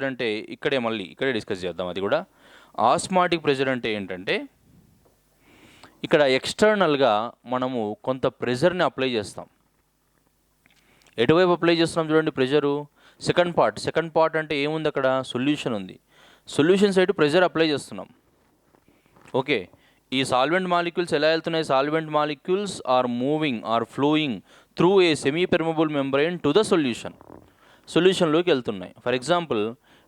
అంటే ఇక్కడే discuss చేద్దాం. అది కూడా osmotic pressure అంటే ఏంటంటే, ఇక్కడ ఎక్స్టర్నల్గా మనము కొంత ప్రెషర్ని అప్లై చేస్తాం. ఎటువైపు అప్లై చేస్తున్నాం చూడండి ప్రెషరు. సెకండ్ పార్ట్ అంటే ఏముంది అక్కడ? సొల్యూషన్ ఉంది. సొల్యూషన్ సైడ్ ప్రెషర్ అప్లై చేస్తున్నాం. ఓకే. ఈ సాల్వెంట్ మాలిక్యూల్స్ ఎలా వెళ్తున్నాయి? Solvent molecules are flowing through a semi permeable membrane to the సొల్యూషన్లోకి వెళ్తున్నాయి. ఫర్ ఎగ్జాంపుల్,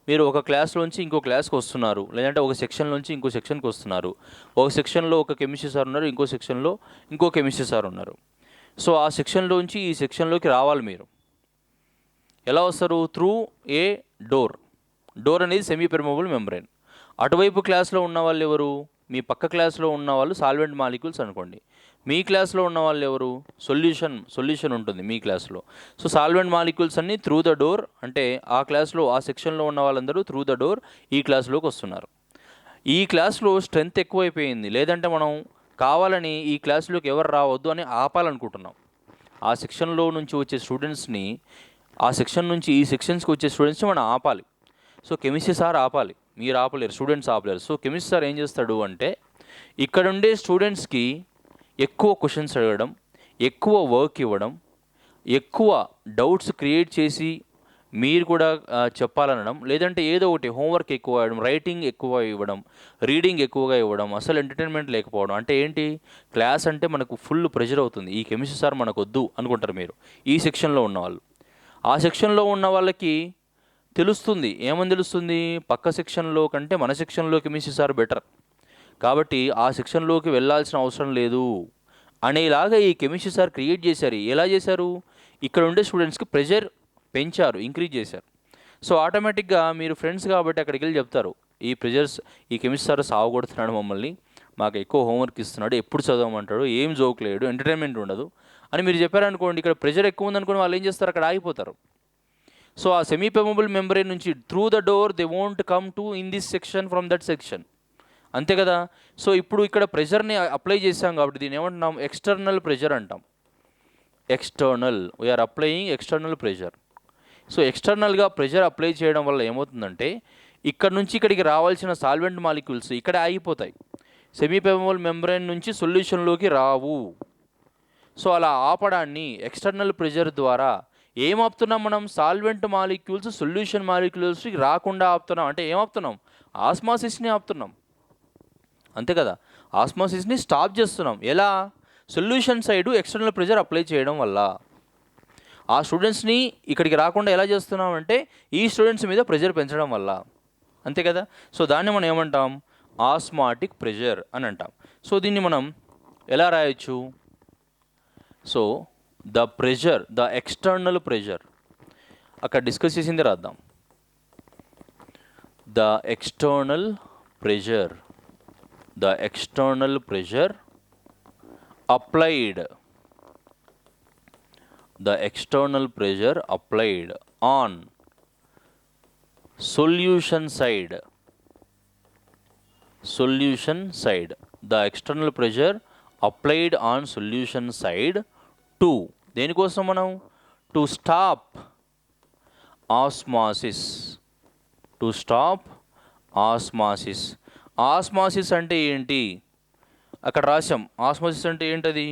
మీరు ఒక క్లాస్లోంచి ఇంకో క్లాస్కి వస్తున్నారు, లేదంటే ఒక సెక్షన్లోంచి ఇంకో సెక్షన్కి వస్తున్నారు. ఒక సెక్షన్లో ఒక కెమిస్ట్రీ సార్ ఉన్నారు, ఇంకో సెక్షన్లో ఇంకో కెమిస్ట్రీ సార్ ఉన్నారు. సో ఆ సెక్షన్లోంచి ఈ సెక్షన్లోకి రావాలి. మీరు ఎలా వస్తారు? త్రూ ఏ డోర్ అనేది సెమీ పెర్మబుల్ మెంబ్రెయిన్. అటువైపు క్లాస్లో ఉన్న వాళ్ళు ఎవరు? మీ పక్క క్లాస్లో ఉన్న వాళ్ళు సాల్వెంట్ మాలిక్యూల్స్ అనుకోండి. మీ క్లాస్లో ఉన్న వాళ్ళు ఎవరు? సొల్యూషన్ ఉంటుంది మీ క్లాస్లో. సో సాల్వెంట్ మాలిక్యూల్స్ అన్నీ త్రూ ద డోర్, అంటే ఆ క్లాస్లో ఆ సెక్షన్లో ఉన్న వాళ్ళందరూ త్రూ ద డోర్ ఈ క్లాస్లోకి వస్తున్నారు. ఈ క్లాస్లో స్ట్రెంత్ ఎక్కువైపోయింది, లేదంటే మనం కావాలని ఈ క్లాస్లోకి ఎవరు రావద్దు అని ఆపాలనుకుంటున్నాం. ఆ సెక్షన్లో నుంచి వచ్చే స్టూడెంట్స్ని, ఆ సెక్షన్ నుంచి ఈ సెక్షన్స్కి వచ్చే స్టూడెంట్స్ని మనం ఆపాలి. సో కెమిస్ట్రీ సార్ ఆపాలి, మీరు ఆపలేరు, స్టూడెంట్స్ ఆపలేరు. సో కెమిస్ట్రీ సార్ ఏం చేస్తాడు అంటే, ఇక్కడ ఉండే స్టూడెంట్స్కి ఎక్కువ క్వశ్చన్స్ అడగడం, ఎక్కువ వర్క్ ఇవ్వడం, ఎక్కువ డౌట్స్ క్రియేట్ చేసి మీరు కూడా చెప్పాలనడం, లేదంటే ఏదో ఒకటి హోంవర్క్ ఎక్కువ ఇవ్వడం, రైటింగ్ ఎక్కువ ఇవ్వడం, రీడింగ్ ఎక్కువగా ఇవ్వడం, అసలు ఎంటర్టైన్మెంట్ లేకపోవడం. అంటే ఏంటి? క్లాస్ అంటే మనకు ఫుల్ ప్రెషర్ అవుతుంది, ఈ కెమిస్ట్రీ సార్ మనకు వద్దు అనుకుంటారు మీరు, ఈ సెక్షన్లో ఉన్నవాళ్ళు. ఆ సెక్షన్లో ఉన్న వాళ్ళకి తెలుస్తుంది, ఏమని తెలుస్తుంది? పక్క సెక్షన్లో కంటే మన సెక్షన్లో కెమిస్ట్రీ సార్ బెటర్, కాబట్టి ఆ సెక్షన్లోకి వెళ్ళాల్సిన అవసరం లేదు అనేలాగా ఈ కెమిస్ట్రీ సార్ క్రియేట్ చేశారు. ఎలా చేశారు? ఇక్కడ ఉండే స్టూడెంట్స్కి ప్రెషర్ పెంచారు, ఇంక్రీజ్ చేశారు. సో ఆటోమేటిక్గా మీరు ఫ్రెండ్స్ కాబట్టి అక్కడికి వెళ్ళి చెప్తారు, ఈ కెమిస్ట్రీ సార్ సావగొడుతున్నాడు మమ్మల్ని, మాకు ఎక్కువ హోంవర్క్ ఇస్తున్నాడు, ఎప్పుడు చదవమంటాడు, ఏం జోక్లేడు, ఎంటర్టైన్మెంట్ ఉండదు అని మీరు చెప్పారనుకోండి. ఇక్కడ ప్రెషర్ ఎక్కువ ఉందనుకోండి, వాళ్ళు ఏం చేస్తారు? అక్కడ ఆగిపోతారు. సో ఆ సెమీ పెర్మబుల్ మెంబ్రెయిన్ నుంచి through the door they won't come to in this section from that section. అంతే కదా. సో ఇప్పుడు ఇక్కడ ప్రెషర్ని అప్లై చేసాం కాబట్టి దీన్ని ఏమంటున్నాం? ఎక్స్టర్నల్ ప్రెషర్ అంటాం. External, we're applying external pressure. So ఎక్స్టర్నల్గా ప్రెషర్ అప్లై చేయడం వల్ల ఏమవుతుందంటే ఇక్కడ నుంచి ఇక్కడికి రావాల్సిన సాల్వెంట్ మాలిక్యూల్స్ ఇక్కడ ఆగిపోతాయి, సెమీ పెర్మబుల్ మెంబ్రేన్ నుంచి సొల్యూషన్లోకి రావు. సో అలా ఆపడాన్ని ఎక్స్టర్నల్ ప్రెషర్ ద్వారా ఏం ఆపుతున్నాం మనం? సాల్వెంట్ మాలిక్యూల్స్ సొల్యూషన్ మాలిక్యూల్స్కి రాకుండా ఆపుతున్నాం. అంటే ఏం ఆపుతున్నాం? ఆస్మాసిస్ని ఆపుతున్నాం, అంతే కదా. ఆస్మాసిస్ని స్టాప్ చేస్తున్నాం. ఎలా? Solution side external pressure apply చేయడం వల్ల. ఆ స్టూడెంట్స్ని ఇక్కడికి రాకుండా ఎలా చేస్తున్నాం అంటే ఈ స్టూడెంట్స్ మీద ప్రెషర్ పెంచడం వల్ల, అంతే కదా. సో దాన్ని మనం ఏమంటాం? ఆస్మాటిక్ ప్రెషర్ అని అంటాం. సో దీన్ని మనం ఎలా రాయొచ్చు? So the pressure, the external pressure, అక్కడ డిస్కస్ చేసింది రాద్దాం. The external pressure, the external pressure applied, the external pressure applied on solution side, solution side, the external pressure applied on solution side to, దేనికోసం మనం? To stop osmosis, to stop osmosis. Osmosis అంటే ఏంటి? అక్కడ రాశాం. Osmosis అంటే ఏంటది?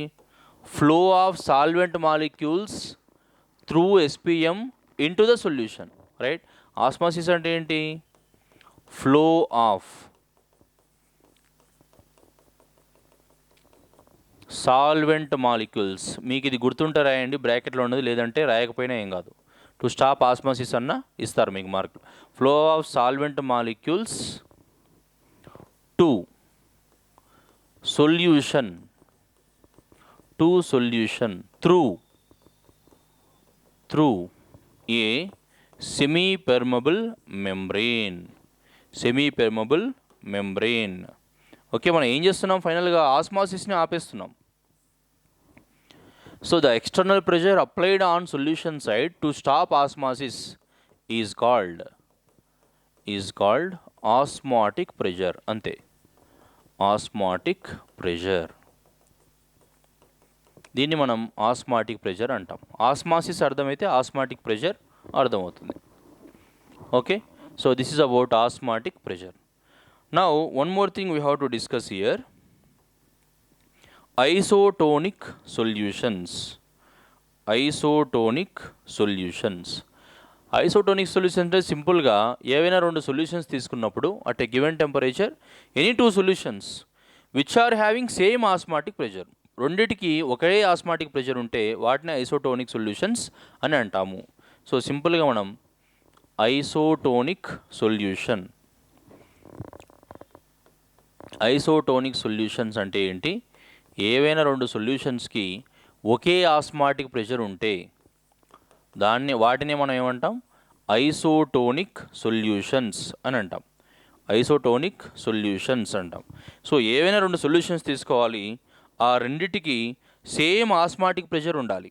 Flow of solvent molecules through SPM in to the solution, right. Osmosis అంటే ఏంటి? Flow of solvent molecules. మీకు ఇది గుర్తుంటే రాయండి, బ్రాకెట్లో ఉన్నది, లేదంటే రాయకపోయినా ఏం కాదు. టు స్టాప్ ఆస్మోసిస్ అన్న ఇస్తారు మీకు మార్కులు. Flow of solvent molecules to solution, to solution through a semi permeable membrane, semi permeable membrane. Okay, మనం ఏం చేస్తున్నాం? ఫైనల్గా ఆస్మాసిస్ని ఆపేస్తున్నాం. So the external pressure applied on solution side to stop osmosis is called osmotic pressure, అంతే. Osmotic pressure, దీన్ని మనం osmotic pressure అంటాం. ఆస్మాసిస్ అర్థమైతే ఆస్మాటిక్ ప్రెషర్ అర్థమవుతుంది. Okay, so this is about osmotic pressure. Now one more thing we have to discuss here, isotonic solutions. Isotonic solutions. Isotonic solution అంటే సింపుల్గా ఏవైనా రెండు సొల్యూషన్స్ తీసుకున్నప్పుడు at a given temperature any two solutions which are having same osmotic pressure, రెండిటికి ఒకే osmotic pressure ఉంటే వాటిని isotonic solutions అని అంటాము. సో సింపుల్గా మనం ఐసోటోనిక్ సొల్యూషన్, ఐసోటోనిక్ సొల్యూషన్స్ అంటే ఏంటి? ఏవైనా రెండు సొల్యూషన్స్కి ఒకే ఆస్మాటిక్ ప్రెషర్ ఉంటే వాటిని మనం ఏమంటాం? ఐసోటోనిక్ సొల్యూషన్స్ అని అంటాం. ఐసోటోనిక్ సొల్యూషన్స్ అంటాం. సో ఏవైనా రెండు సొల్యూషన్స్ తీసుకోవాలి, ఆ రెండిటికి సేమ్ ఆస్మాటిక్ ప్రెషర్ ఉండాలి,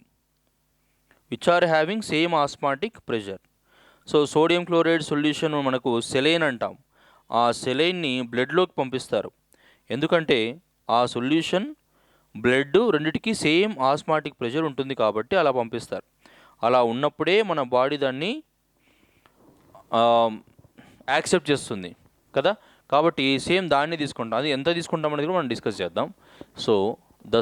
which are having same osmotic pressure. So sodium chloride solution మనకు సెలైన్ అంటాం. ఆ సెలైన్ని బ్లడ్లోకి పంపిస్తారు, ఎందుకంటే ఆ సొల్యూషన్ బ్లడ్ రెండిటికి సేమ్ ఆస్మాటిక్ ప్రెషర్ ఉంటుంది కాబట్టి అలా పంపిస్తారు. అలా ఉన్నప్పుడే మన బాడీ దాన్ని యాక్సెప్ట్ చేస్తుంది కదా. కాబట్టి సేమ్ దాన్ని తీసుకుంటాం. అది ఎంత తీసుకుంటాం అనేది కూడా మనం డిస్కస్ చేద్దాం. So the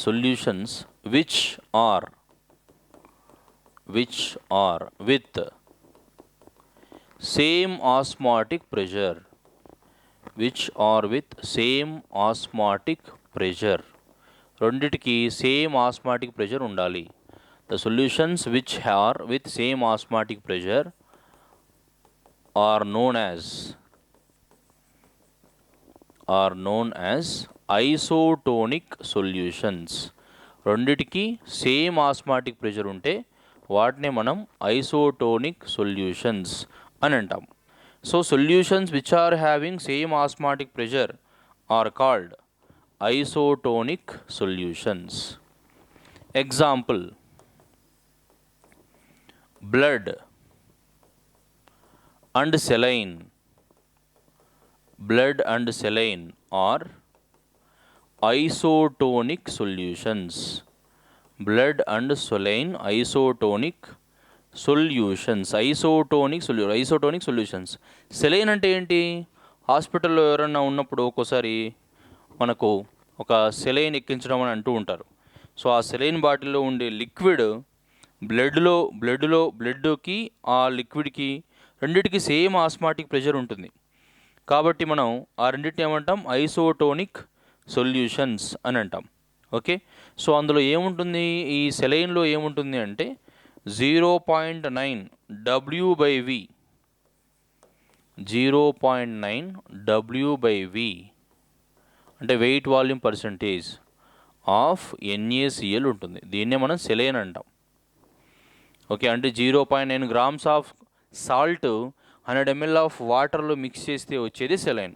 solutions which are with same osmotic pressure, రెండిటికి సేమ్ ఆస్మాటిక్ ప్రెషర్ ఉండాలి. The solutions which are with same osmotic pressure are known as isotonic solutions. రెండిటికి సేమ్ ఆస్మాటిక్ ప్రెషర్ ఉంటే వాటిని మనం ఐసోటోనిక్ సొల్యూషన్స్ అని అంటాం. So solutions which are having same osmotic pressure are called isotonic solutions. Example: blood and saline blood and saline are isotonic solutions. Blood and saline isotonic solutions. Saline అంటే ఏంటి? హాస్పిటల్లో ఎవరన్నా ఉన్నప్పుడు ఒక్కోసారి మనకు ఒక సెలైన్ ఎక్కించడం అని అంటూ ఉంటారు. సో ఆ సెలైన్ బాటిల్లో ఉండే లిక్విడ్ బ్లడ్కి ఆ లిక్విడ్కి రెండిటికి సేమ్ ఆస్మాటిక్ ప్రెషర్ ఉంటుంది. కాబట్టి మనం ఆ రెండింటిని ఏమంటాం? ఐసోటోనిక్ సొల్యూషన్స్ అని అంటాం. ఓకే, సో అందులో ఏముంటుంది? ఈ సెలైన్లో ఏముంటుంది అంటే 0.9 W/V 0.9 W/V అంటే weight volume percentage of NaCl ఉంటుంది. దీన్నే మనం సెలైన్ అంటాం. ఓకే, అంటే 0.9 grams of salt 100 ml of వాటర్లో మిక్స్ చేస్తే వచ్చేది సెలైన్.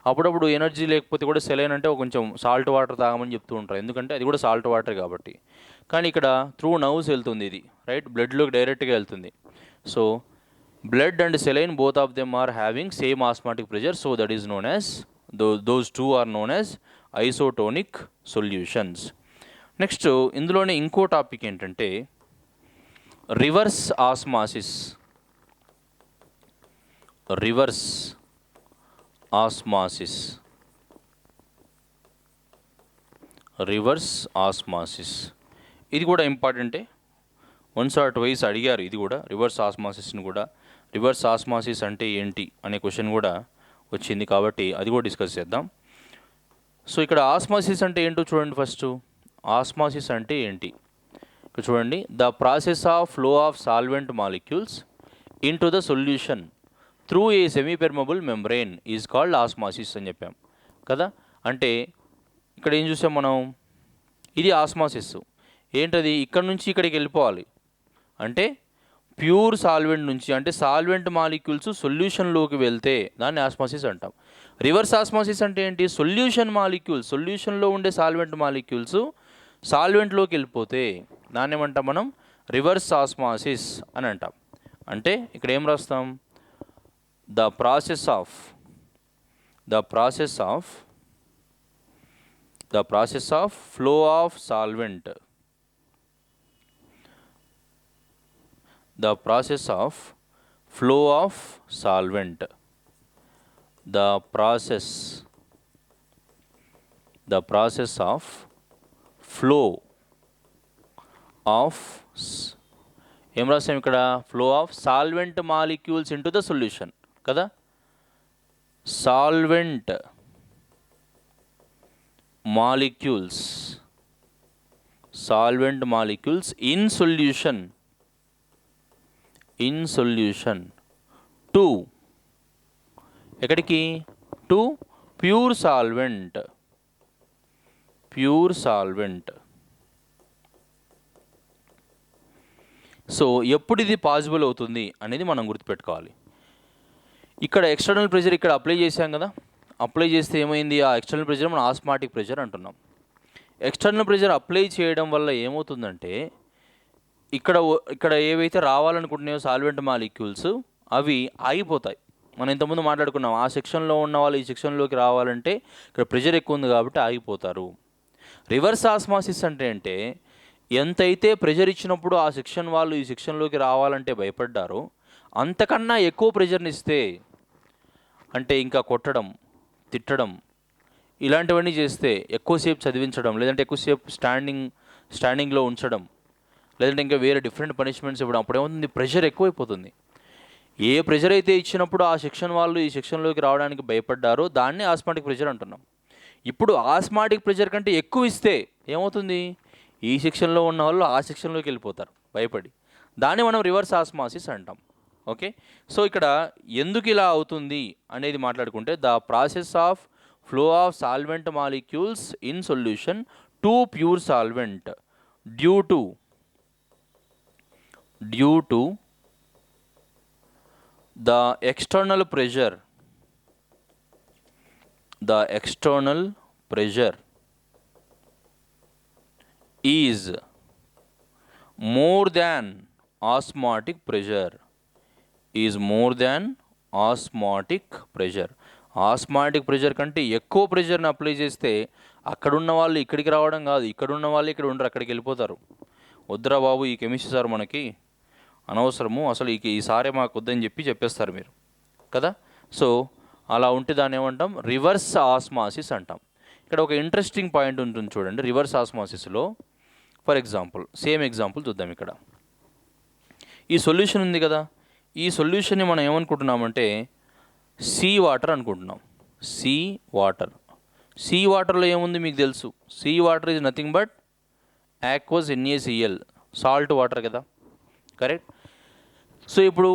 అప్పుడప్పుడు ఎనర్జీ లేకపోతే కూడా సెలైన్ అంటే కొంచెం సాల్ట్ వాటర్ తాగమని చెప్తూ ఉంటారు, ఎందుకంటే అది కూడా సాల్ట్ వాటర్ కాబట్టి. కానీ ఇక్కడ త్రూ నర్వ్స్ వెళ్తుంది ఇది, రైట్? బ్లడ్లోకి డైరెక్ట్గా వెళ్తుంది. So blood and saline both of them are having same osmotic pressure, so that is known as those two are known as isotonic solutions. Next ఇందులోనే ఇంకో టాపిక్ ఏంటంటే రివర్స్ ఆస్మాసిస్. రివర్స్ ఆస్మాసిస్ ఇది కూడా ఇంపార్టెంటే. Once or twice అడిగారు ఇది కూడా, reverse ఆస్మాసిస్ని కూడా. రివర్స్ ఆస్మాసిస్ అంటే ఏంటి అనే క్వశ్చన్ కూడా వచ్చింది, కాబట్టి అది కూడా డిస్కస్ చేద్దాం. సో ఇక్కడ ఆస్మాసిస్ అంటే ఏంటో చూడండి. ఫస్ట్ ఆస్మాసిస్ అంటే ఏంటి ఇక్కడ చూడండి. The process of flow of solvent molecules in to the solution through a semipermeable membrane is called osmosis అని చెప్పాం కదా. అంటే ఇక్కడ ఏం చూసాం మనం? ఇది ఆస్మాసిస్. ఏంటది? ఇక్కడ నుంచి ఇక్కడికి వెళ్ళిపోవాలి అంటే ప్యూర్ సాల్వెంట్ నుంచి, అంటే సాల్వెంట్ మాలిక్యూల్స్ సొల్యూషన్లోకి వెళ్తే దాన్ని ఆస్మాసిస్ అంటాం. రివర్స్ ఆస్మాసిస్ అంటే ఏంటి? సొల్యూషన్లో ఉండే సాల్వెంట్ మాలిక్యూల్స్ సాల్వెంట్లోకి వెళ్ళిపోతే దాన్ని ఏమంటాం మనం? రివర్స్ ఆస్మాసిస్ అని అంటాం. అంటే ఇక్కడ ఏం రాస్తాం? The process of flow of solvent the process of flow of solvent the process of flow of ఏం రాసాం ఇక్కడ? Flow of solvent molecules into the solution కదా. Solvent molecules in solution to ఎక్కడికి? To pure solvent. సో ఎప్పుడు ఇది possible అవుతుంది అనేది మనం గుర్తుపెట్టుకోవాలి. ఇక్కడ ఎక్స్టర్నల్ ప్రెషర్ ఇక్కడ అప్లై చేసాం కదా. అప్లై చేస్తే ఏమైంది? ఆ ఎక్స్టర్నల్ ప్రెషర్ మనం ఆస్మాటిక్ ప్రెషర్ అంటున్నాం. ఎక్స్టర్నల్ ప్రెషర్ అప్లై చేయడం వల్ల ఏమవుతుందంటే ఇక్కడ ఏవైతే రావాలనుకుంటున్నాయో సాల్వెంట్ మాలిక్యూల్స్ అవి ఆగిపోతాయి. మనం ఇంతకుముందు మాట్లాడుకున్నాం, ఆ సెక్షన్లో ఉన్న వాళ్ళు ఈ సెక్షన్లోకి రావాలంటే ఇక్కడ ప్రెషర్ ఎక్కువ ఉంది కాబట్టి ఆగిపోతారు. రివర్స్ ఆస్మాసిస్ అంటే ఎంతైతే ప్రెషర్ ఇచ్చినప్పుడు ఆ సెక్షన్ వాళ్ళు ఈ సెక్షన్లోకి రావాలంటే భయపడ్డారో అంతకన్నా ఎక్కువ ప్రెషర్ని ఇస్తే, అంటే ఇంకా కొట్టడం, తిట్టడం ఇలాంటివన్నీ చేస్తే, ఎక్కువసేపు చదివించడం, లేదంటే ఎక్కువసేపు స్టాండింగ్లో ఉంచడం, లేదంటే ఇంకా వేరే డిఫరెంట్ పనిష్మెంట్స్ ఇవ్వడం, అప్పుడు ఏమవుతుంది? ప్రెషర్ ఎక్కువైపోతుంది. ఏ ప్రెషర్ అయితే ఇచ్చినప్పుడు ఆ సెక్షన్ వాళ్ళు ఈ సెక్షన్లోకి రావడానికి భయపడ్డారో దాన్ని ఆస్మాటిక్ ప్రెషర్ అంటున్నాం. ఇప్పుడు ఆస్మాటిక్ ప్రెషర్ కంటే ఎక్కువ ఇస్తే ఏమవుతుంది? ఈ సెక్షన్లో ఉన్న వాళ్ళు ఆ సెక్షన్లోకి వెళ్ళిపోతారు భయపడి. దాన్ని మనం రివర్స్ ఆస్మాసిస్ అంటాం. ఓకే, సో ఇక్కడ ఎందుకు ఇలా అవుతుంది అనేది మాట్లాడుకుంటే, the process of flow of solvent molecules in solution to pure solvent due to the external pressure is more than osmotic pressure. Osmotic pressure కంటే ఎక్కువ ప్రెషర్ని అప్లై చేస్తే అక్కడున్న వాళ్ళు ఇక్కడికి రావడం కాదు, ఇక్కడున్న వాళ్ళు ఇక్కడ ఉండరు, అక్కడికి వెళ్ళిపోతారు. వద్దురా బాబు ఈ కెమిస్ట్రీ సార్ మనకి అనవసరము, అసలు ఈ సారే మాకు వద్దని చెప్పేస్తారు మీరు కదా. సో అలా ఉంటే దాన్ని ఏమంటాం, రివర్స్ ఆస్మాసిస్ అంటాం. ఇక్కడ ఒక ఇంట్రెస్టింగ్ పాయింట్ ఉంటుంది చూడండి. రివర్స్ ఆస్మాసిస్లో ఫర్ ఎగ్జాంపుల్, సేమ్ ఎగ్జాంపుల్ చూద్దాం. ఇక్కడ ఈ సొల్యూషన్ ఉంది కదా, ఈ సొల్యూషన్ని మనం ఏమనుకుంటున్నామంటే సీ వాటర్ అనుకుంటున్నాం. సీ వాటర్లో ఏముంది మీకు తెలుసు, sea water is nothing but aqueous NaCl, salt water కదా, కరెక్ట్. సో ఇప్పుడు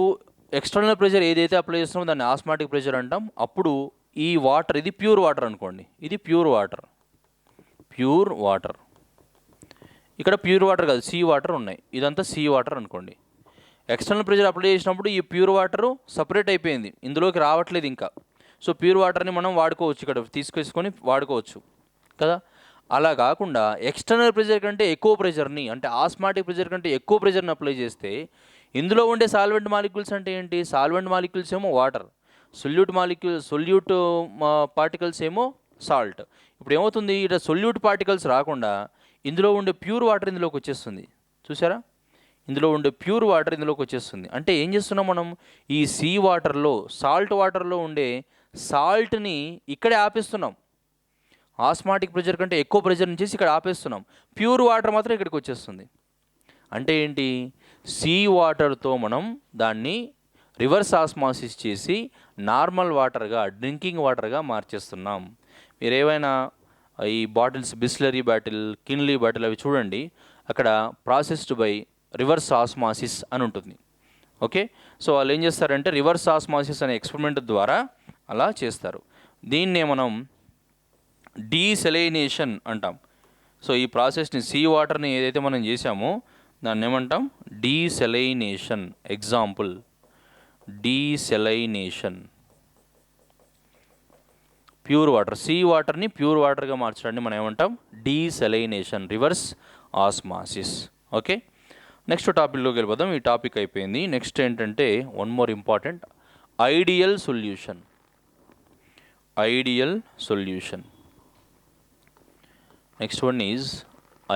ఎక్స్టర్నల్ ప్రెషర్ ఏదైతే అప్లై చేస్తున్నామో దాన్ని ఆస్మాటిక్ ప్రెషర్ అంటాం. అప్పుడు ఈ వాటర్, ఇది ప్యూర్ వాటర్ అనుకోండి, ఇది ప్యూర్ వాటర్, ఇక్కడ ప్యూర్ వాటర్ కాదు సీ వాటర్ ఉన్నాయి, ఇదంతా సీ వాటర్ అనుకోండి. ఎక్స్టర్నల్ ప్రెషర్ అప్లై చేసినప్పుడు ఈ ప్యూర్ వాటర్ సపరేట్ అయిపోయింది, ఇందులోకి రావట్లేదు ఇంకా. సో ప్యూర్ వాటర్ని మనం వాడుకోవచ్చు, ఇక్కడ తీసుకొని వాడుకోవచ్చు కదా. అలా కాకుండా ఎక్స్టర్నల్ ప్రెషర్ కంటే ఎక్కువ ప్రెషర్ని, అంటే ఆస్మాటిక్ ప్రెషర్ కంటే ఎక్కువ ప్రెషర్ని అప్లై చేస్తే ఇందులో ఉండే సాల్వెంట్ మాలిక్యూల్స్ అంటే ఏంటి, సాల్వెంట్ మాలిక్యూల్స్ ఏమో వాటర్, సొల్యూట్ పార్టికల్స్ ఏమో సాల్ట్. ఇప్పుడు ఏమవుతుంది, ఇక్కడ సొల్యూట్ పార్టికల్స్ రాకుండా ఇందులో ఉండే ప్యూర్ వాటర్ ఇందులోకి వచ్చేస్తుంది. చూసారా, ఇందులో ఉండే ప్యూర్ వాటర్ ఇందులోకి వచ్చేస్తుంది. అంటే ఏం చేస్తున్నాం మనం, ఈ సీ వాటర్లో, సాల్ట్ వాటర్లో ఉండే సాల్ట్ని ఇక్కడే ఆపేస్తున్నాం. ఆస్మాటిక్ ప్రెషర్ కంటే ఎక్కువ ప్రెషర్ నుంచి ఇక్కడ ఆపేస్తున్నాం, ప్యూర్ వాటర్ మాత్రం ఇక్కడికి వచ్చేస్తుంది. అంటే ఏంటి, సీ వాటర్తో మనం దాన్ని రివర్స్ ఆస్మాసిస్ చేసి నార్మల్ వాటర్గా, డ్రింకింగ్ వాటర్గా మార్చేస్తున్నాం. మీరు ఏవైనా ఈ bottles, Bisleri bottle, Kinley bottle అవి చూడండి, అక్కడ ప్రాసెస్డ్ బై రివర్స్ ఆస్మాసిస్ అని ఉంటుంది. ఓకే, సో వాళ్ళు ఏం చేస్తారంటే రివర్స్ ఆస్మాసిస్ అనే ఎక్స్పెరిమెంట్ ద్వారా అలా చేస్తారు. దీన్నే మనం డీసెలైనేషన్ అంటాం. సో ఈ ప్రాసెస్ని, సీ వాటర్ని ఏదైతే మనం చేసామో దాన్ని ఏమంటాం, డీసెలైనేషన్. ఎగ్జాంపుల్, డీసెలైనేషన్, ప్యూర్ వాటర్, సీ వాటర్ని ప్యూర్ వాటర్గా మార్చడాన్ని మనం ఏమంటాం, డీసెలైనేషన్, రివర్స్ ఆస్మాసిస్. ఓకే, నెక్స్ట్ టాపిక్లోకి వెళ్ళిపోదాం. ఈ టాపిక్ అయిపోయింది. నెక్స్ట్ ఏంటంటే one more important, ideal solution. Next one is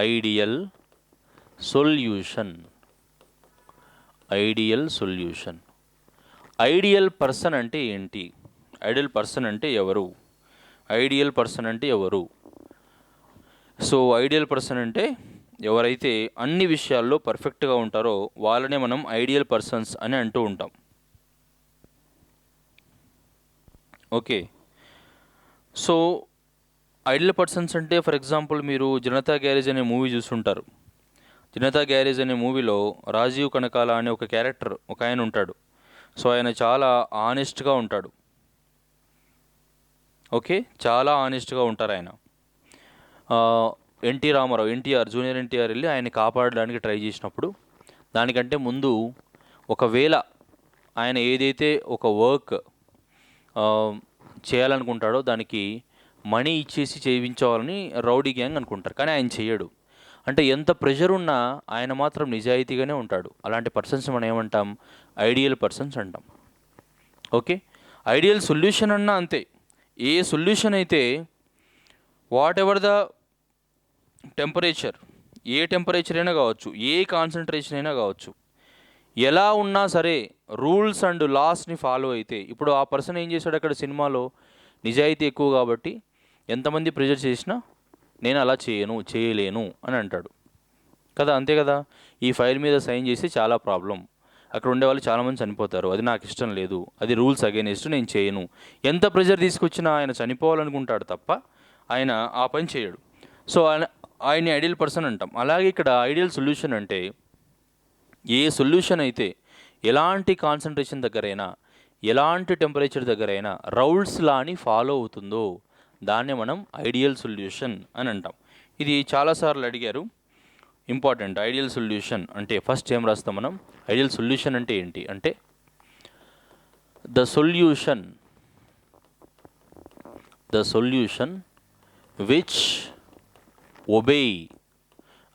ideal solution. Ideal person అంటే ఏంటి, ఐడియల్ పర్సన్ అంటే ఎవరు? సో ఐడియల్ పర్సన్ అంటే ఎవరైతే అన్ని విషయాల్లో పర్ఫెక్ట్గా ఉంటారో వాళ్ళనే మనం ఐడియల్ పర్సన్స్ అని అంటూ ఉంటాం. ఓకే, సో ఐడియల్ పర్సన్స్ అంటే ఫర్ ఎగ్జాంపుల్ మీరు జనతా గ్యారేజ్ అనే మూవీ చూస్తుంటారు. జనతా గ్యారేజ్ అనే మూవీలో రాజీవ్ కనకాల అనే ఒక క్యారెక్టర్, ఒక ఆయన ఉంటాడు. సో ఆయన చాలా ఆనెస్ట్గా ఉంటాడు. ఓకే, చాలా ఆనెస్ట్గా ఉంటారు ఆయన. జూనియర్ ఎన్టీఆర్ వెళ్ళి ఆయన్ని కాపాడడానికి ట్రై చేసినప్పుడు దానికంటే ముందు ఒకవేళ ఆయన ఏదైతే ఒక వర్క్ చేయాలనుకుంటాడో దానికి మనీ ఇచ్చేసి చేయించాలని రౌడీ గ్యాంగ్ అనుకుంటారు, కానీ ఆయన చేయడు. అంటే ఎంత ప్రెషర్ ఉన్నా ఆయన మాత్రం నిజాయితీగానే ఉంటాడు. అలాంటి పర్సన్స్ మనం ఏమంటాం, ఐడియల్ పర్సన్స్ అంటాం. ఓకే, ఐడియల్ సొల్యూషన్ అన్నా అంతే. ఏ సొల్యూషన్ అయితే what ever the temperature, A temperature అయినా కావచ్చు, ఏ కాన్సన్ట్రేషన్ అయినా కావచ్చు, ఎలా ఉన్నా సరే రూల్స్ అండ్ లాస్ని ఫాలో అయితే, ఇప్పుడు ఆ పర్సన్ ఏం చేశాడు అక్కడ సినిమాలో, నిజాయితీ ఎక్కువ కాబట్టి ఎంతమంది ప్రెజర్ చేసినా నేను అలా చేయలేను అని అంటాడు కదా. అంతే కదా, ఈ ఫైల్ మీద సైన్ చేసి చాలా ప్రాబ్లం, అక్కడ ఉండేవాళ్ళు చాలామంది చనిపోతారు, అది నాకు ఇష్టం లేదు, అది రూల్స్ అగైనెస్ట్, నేను చేయను. ఎంత ప్రెజర్ తీసుకొచ్చినా ఆయన చనిపోవాలనుకుంటాడు తప్ప ఆయన ఆ పని చేయడు. సో ఆయన్ని ఐడియల్ పర్సన్ అంటాం. అలాగే ఇక్కడ ఐడియల్ సొల్యూషన్ అంటే ఏ సొల్యూషన్ అయితే ఎలాంటి కాన్సన్ట్రేషన్ దగ్గరైనా, ఎలాంటి టెంపరేచర్ దగ్గరైనా రౌల్స్ లాని ఫాలో అవుతుందో దాన్నే మనం ఐడియల్ సొల్యూషన్ అని అంటాం. ఇది చాలాసార్లు అడిగారు, ఇంపార్టెంట్. ఐడియల్ సొల్యూషన్ అంటే ఫస్ట్ ఏం రాస్తాం మనం, ఐడియల్ సొల్యూషన్ అంటే ఏంటి అంటే ద సొల్యూషన్ విచ్ ఒబే,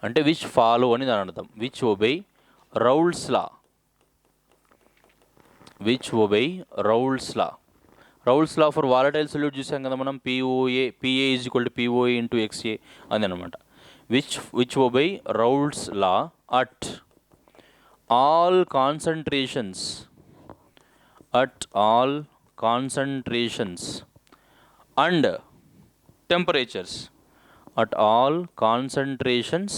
అంటే విచ్ ఫాలో అని దాని అర్థం. Which obey Raoult's law, Raoult's law for volatile solute చూసాం కదా మనం, PA is equal to POA into XA అని అనమాట. Which ఒబై Raoult's law at all concentrations and temperatures, at all concentrations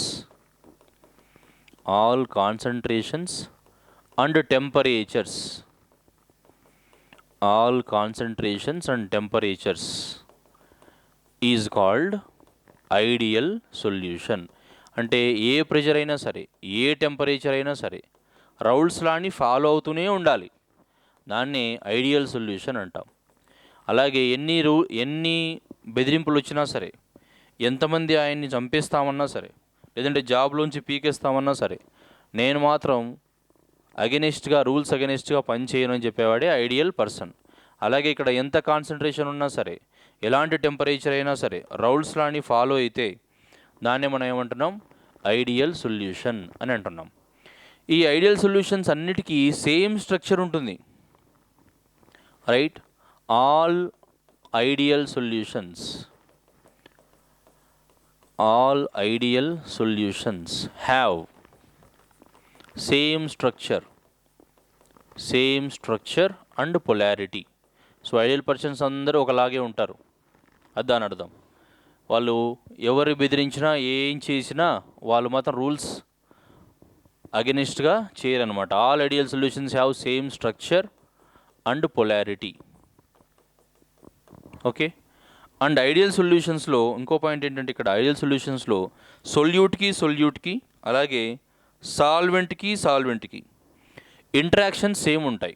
and temperatures, is called ideal solution. అంటే ఏ pressure అయినా సరే, ఏ temperature అయినా సరే రౌల్స్ లాని ఫాలో అవుతూనే ఉండాలి, దాన్ని ఐడియల్ సొల్యూషన్ అంటాం. అలాగే ఎన్ని బెదిరింపులు వచ్చినా సరే, ఎంతమంది ఆయన్ని చంపేస్తామన్నా సరే, లేదంటే జాబ్లోంచి పీకేస్తామన్నా సరే, నేను మాత్రం రూల్స్ అగెనిస్ట్గా పనిచేయను అని చెప్పేవాడే ఐడియల్ పర్సన్. అలాగే ఇక్కడ ఎంత కాన్సన్ట్రేషన్ ఉన్నా సరే, ఎలాంటి టెంపరేచర్ అయినా సరే రౌల్స్ లాని ఫాలో అయితే దాన్ని మనం ఏమంటున్నాం, ఐడియల్ సొల్యూషన్ అని అంటున్నాం. ఈ ఐడియల్ సొల్యూషన్స్ అన్నిటికీ సేమ్ స్ట్రక్చర్ ఉంటుంది, right? All ideal solutions have same structure and polarity. So ideal persons అందరూ ఒకలాగే ఉంటారు, అది దాని అర్థం. వాళ్ళు ఎవరు బెదిరించినా ఏం చేసినా వాళ్ళు మాత్రం రూల్స్ అగెనిస్ట్గా చేయరనమాట. All ideal solutions have same structure and polarity. Okay. And ideal సొల్యూషన్స్లో ఇంకో పాయింట్ ఏంటంటే, ఇక్కడ ఐడియల్ సొల్యూషన్స్లో సొల్యూట్కి అలాగే సాల్వెంట్కి ఇంటరాక్షన్స్ సేమ్ ఉంటాయి,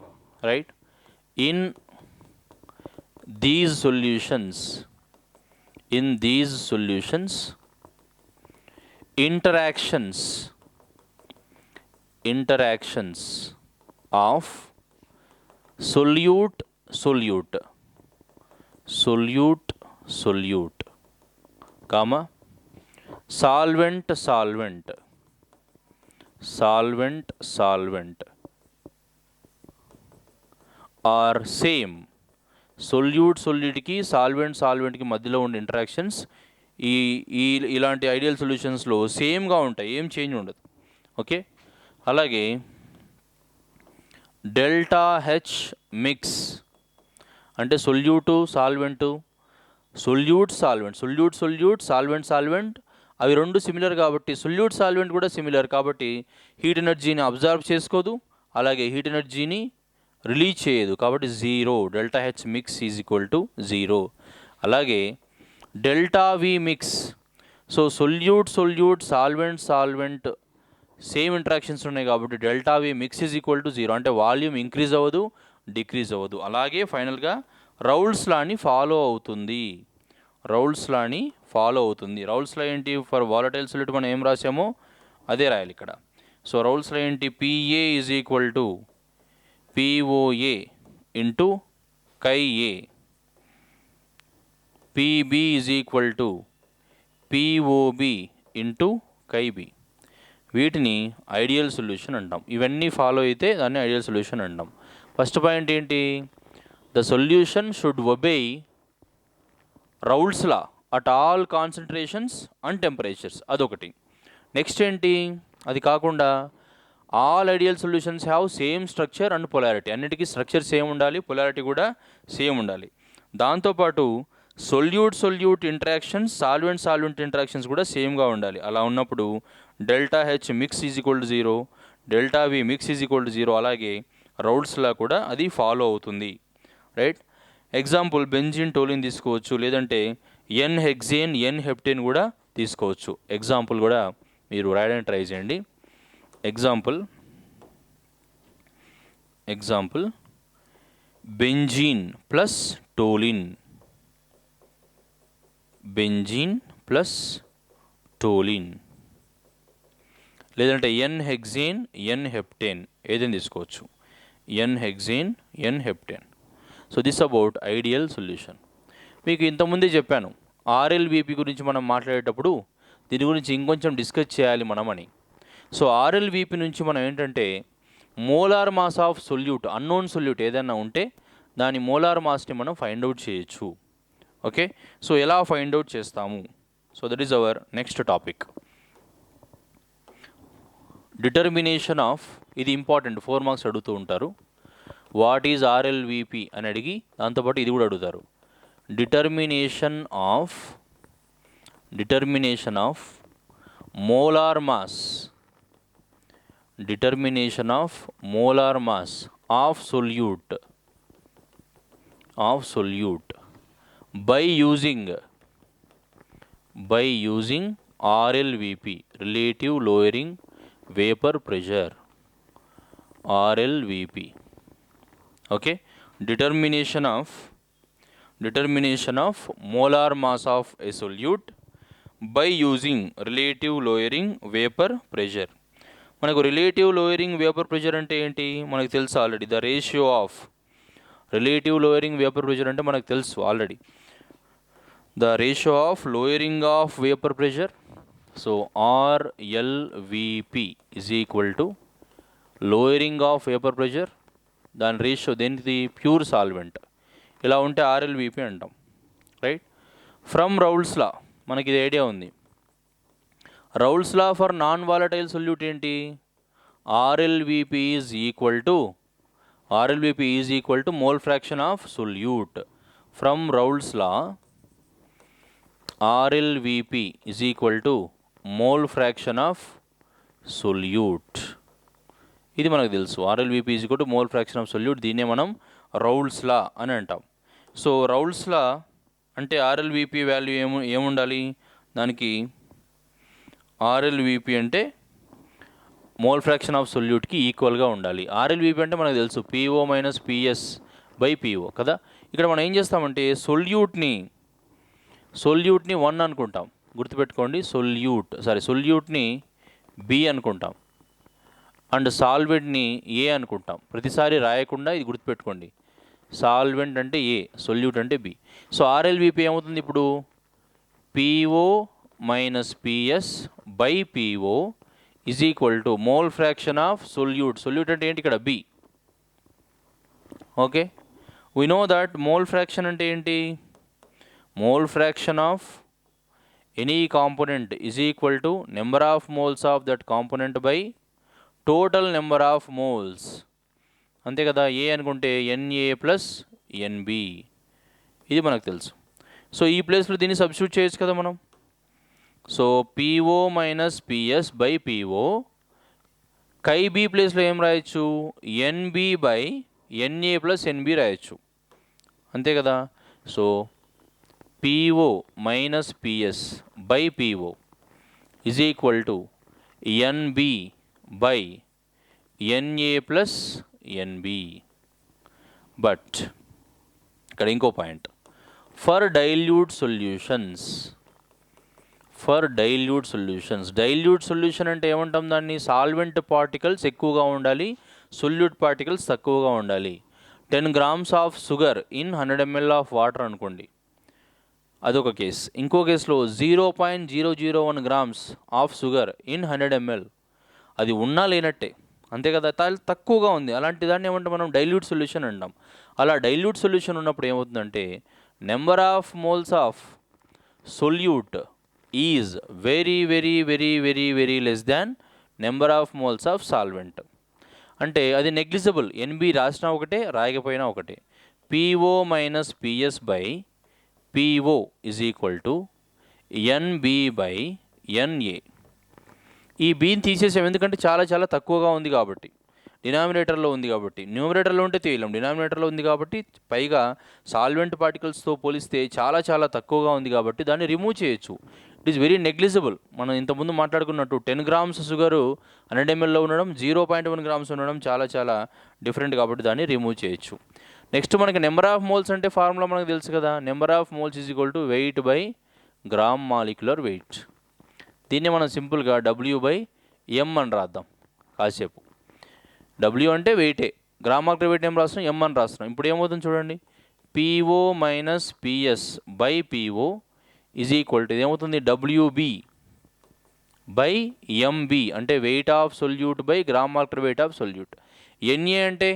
right? In these solutions interactions of solute comma solvent are same. సొల్యూట్కి సాల్వెంట్కి మధ్యలో ఉండే ఇంటరాక్షన్స్ ఇలాంటి ఐడియల్ సొల్యూషన్స్లో సేమ్గా ఉంటాయి, ఏం చేంజ్ ఉండదు. ఓకే. అలాగే డెల్టా హెచ్ మిక్స్ అంటే సొల్యూట్ సాల్వెంట్ అవి రెండు సిమిలర్ కాబట్టి, సాల్వెంట్ కూడా సిమిలర్ కాబట్టి హీట్ ఎనర్జీని అబ్జర్వ్ చేసుకోదు, అలాగే హీట్ ఎనర్జీని రిలీజ్ చేయదు, కాబట్టి 0. Delta H mix is equal to 0. అలాగే delta V mix, so solute solvent same interactions ఉన్నాయి కాబట్టి delta V mix is equal to 0, అంటే వాల్యూమ్ ఇంక్రీజ్ అవ్వదు, డిక్రీజ్ అవ్వదు. అలాగే ఫైనల్గా రౌల్స్ లాని ఫాలో అవుతుంది. రౌల్స్ లా ఏంటి? ఫర్ వాలటైల్ సొల్యూట్ మనం ఏం రాసామో అదే రాయాలి ఇక్కడ. సో రౌల్స్ లా ఏంటి? PA is equal to POA into chi A, PB is equal to POB into chi B. వీటిని ఐడియల్ సొల్యూషన్ అంటాం. ఇవన్నీ ఫాలో అయితే దాన్ని ఐడియల్ సొల్యూషన్ అంటాం. ఫస్ట్ పాయింట్ ఏంటి? The solution should obey Raoult's law at all concentrations and temperatures, అదొకటి. Next ఏంటి? అది కాకుండా all ideal solutions have same structure and polarity, అన్నిటికీ స్ట్రక్చర్ సేమ్ ఉండాలి, పొలారిటీ కూడా సేమ్ ఉండాలి. దాంతోపాటు సొల్యూట్ ఇంటరాక్షన్స్, సాల్వెంట్ ఇంటరాక్షన్స్ కూడా సేమ్గా ఉండాలి. అలా ఉన్నప్పుడు delta H mix is equal to 0, delta V mix is equal to 0. అలాగే రౌల్స్లా కూడా అది ఫాలో అవుతుంది, రైట్? ఎగ్జాంపుల్ బెంజిన్ టోలిన్ తీసుకోవచ్చు, లేదంటే ఎన్ హెక్సేన్ ఎన్ హెప్టేన్ కూడా తీసుకోవచ్చు. ఎగ్జాంపుల్ కూడా మీరు రాయడానికి ట్రై చేయండి. ఎగ్జాంపుల్ బెంజీన్ ప్లస్ టోలిన్, లేదంటే ఎన్ హెక్సేన్ ఎన్ హెప్టేన్, ఏదైనా తీసుకోవచ్చు. N hexane n heptane. So this about ideal solution. మీకు ఇంతకుముందే చెప్పాను, ఆర్ఎల్విపి గురించి మనం మాట్లాడేటప్పుడు దీని గురించి ఇంకొంచెం డిస్కస్ చేయాలి మనమని. సో ఆర్ఎల్విపి నుంచి మనం ఏంటంటే molar mass of solute, unknown solute ఏదైనా ఉంటే దాని మోలార్ మాస్ని మనం ఫైండ్ అవుట్ చేయొచ్చు. ఓకే, సో ఎలా ఫైండ్ అవుట్ చేస్తాము? So that is our next topic, determination of. ఇది ఇంపార్టెంట్, 4 మార్క్స్ అడుగుతూ ఉంటారు. వాట్ ఈజ్ ఆర్ఎల్విపి అని అడిగి దాంతోపాటు ఇది కూడా అడుగుతారు. Determination of molar mass, determination of molar mass of solute by using RLVP, relative lowering vapor pressure, RLVP. okay, determination of molar mass of a solute by using relative lowering vapor pressure. మనకు relative lowering vapour pressure అంటే ఏంటి మనకు తెలుసు already. The ratio of relative lowering vapour pressure అంటే మనకు తెలుసు already. The ratio of lowering of vapour pressure, so RLVP is equal to lowering of vapour pressure, దాని ratio దేనిది pure solvent. ఇలా ఉంటే RLVP అంటాం, రైట్. ఫ్రమ్ రౌల్స్ లా మనకి ఇది idea ఉంది. Raoult's law for non volatile solute ఏంటి? RLVP is equal to mole fraction of solute. From Raoult's law RLVP is equal to mole fraction of solute. ఇది మనకు తెలుసు. RLVP is equal to mole fraction of solute. దీన్నే మనం Raoult's లా అని అంటాం. So Raoult's law అంటే RLVP value ఏముండాలి దానికి? RLVP అంటే మోల్ ఫ్రాక్షన్ ఆఫ్ సొల్యూట్కి ఈక్వల్గా ఉండాలి. RLVP అంటే మనకు తెలుసు PO minus PS by PO కదా. ఇక్కడ మనం ఏం చేస్తామంటే సొల్యూట్ని 1 అనుకుంటాం, గుర్తుపెట్టుకోండి. సొల్యూట్ని B అనుకుంటాం అండ్ సాల్వెంట్ని A అనుకుంటాం. ప్రతిసారి రాయకుండా ఇది గుర్తుపెట్టుకోండి. సాల్వెంట్ అంటే A, సొల్యూట్ అంటే B. సో RLVP ఏమవుతుంది ఇప్పుడు? PO minus PS by PO is equal to mole fraction of solute. Solute అంటే ఏంటి ఇక్కడ? B. Okay, we know that mole fraction అంటే ఏంటి? Mole fraction of any component is equal to number of moles of that component by total number of moles. అంతే కదా. ఏ అనుకుంటే NA plus NB, ఇది మనకు తెలుసు. సో ఈ ప్లేస్లో దీన్ని సబ్స్టిట్యూట్ చేయొచ్చు కదా మనం. So PO minus PS by PO, కై B ప్లేస్లో ఏం రాయొచ్చు? NB by NA plus NB రాయొచ్చు, అంతే కదా. So PO minus PS by PO is equal to NB by NA plus NB. But ఇక్కడ ఇంకో పాయింట్, ఫర్ డైల్యూట్ సొల్యూషన్ అంటే ఏమంటాం దాన్ని? సాల్వెంట్ పార్టికల్స్ ఎక్కువగా ఉండాలి, సొల్యూట్ పార్టికల్స్ తక్కువగా ఉండాలి. 10 grams of sugar in 100 ml of water అనుకోండి, అదొక కేస్. ఇంకో కేసులో 0.001 grams of sugar in 100 ml, అది ఉన్నా లేనట్టే, అంతే కదా. తక్కువగా ఉంది, అలాంటి దాన్ని ఏమంటే మనం డైల్యూట్ సొల్యూషన్ అంటాం. అలా డైల్యూట్ సొల్యూషన్ ఉన్నప్పుడు ఏమవుతుందంటే number of moles of solute is very very very very very less than number of moles of solvent. అంటే అది నెగ్లిజిబుల్. NB రాసినా ఒకటే, రాయకపోయినా ఒకటే. PO minus PS by PO is equal to NB by NA. ఈ Bని తీసేసాం ఎందుకంటే చాలా చాలా తక్కువగా ఉంది కాబట్టి, డినామినేటర్లో ఉంది కాబట్టి. న్యూమరేటర్లో ఉంటే తీయలేం, డినామినేటర్లో ఉంది కాబట్టి, పైగా సాల్వెంట్ పార్టికల్స్తో పోలిస్తే చాలా చాలా తక్కువగా ఉంది కాబట్టి దాన్ని రిమూవ్ చేయొచ్చు. It is very negligible. మనం ఇంతకుముందు మాట్లాడుకున్నట్టు 10 grams షుగరు 100 mlలో ఉండడం, 0.1 grams ఉండడం చాలా చాలా డిఫరెంట్ కాబట్టి దాన్ని రిమూవ్ చేయొచ్చు. నెక్స్ట్ మనకి నెంబర్ ఆఫ్ మోల్స్ అంటే ఫార్ములా మనకు తెలుసు కదా. Number of moles is equal to weight by gram molecular wait. దీన్ని మనం సింపుల్గా W/M అని రాద్దాం కాసేపు. W అంటే వెయిటే, గ్రామ్ మాలిక్యులర్ వెయిట్ ఏం రాస్తున్నాం? M అని రాస్తున్నాం. ఇప్పుడు ఏమవుతుంది చూడండి, PO minus PS by PO is equal to ఏమవుతుంది? WB బై MB, అంటే wait of solute by gram molecular weight of solute. NA అంటే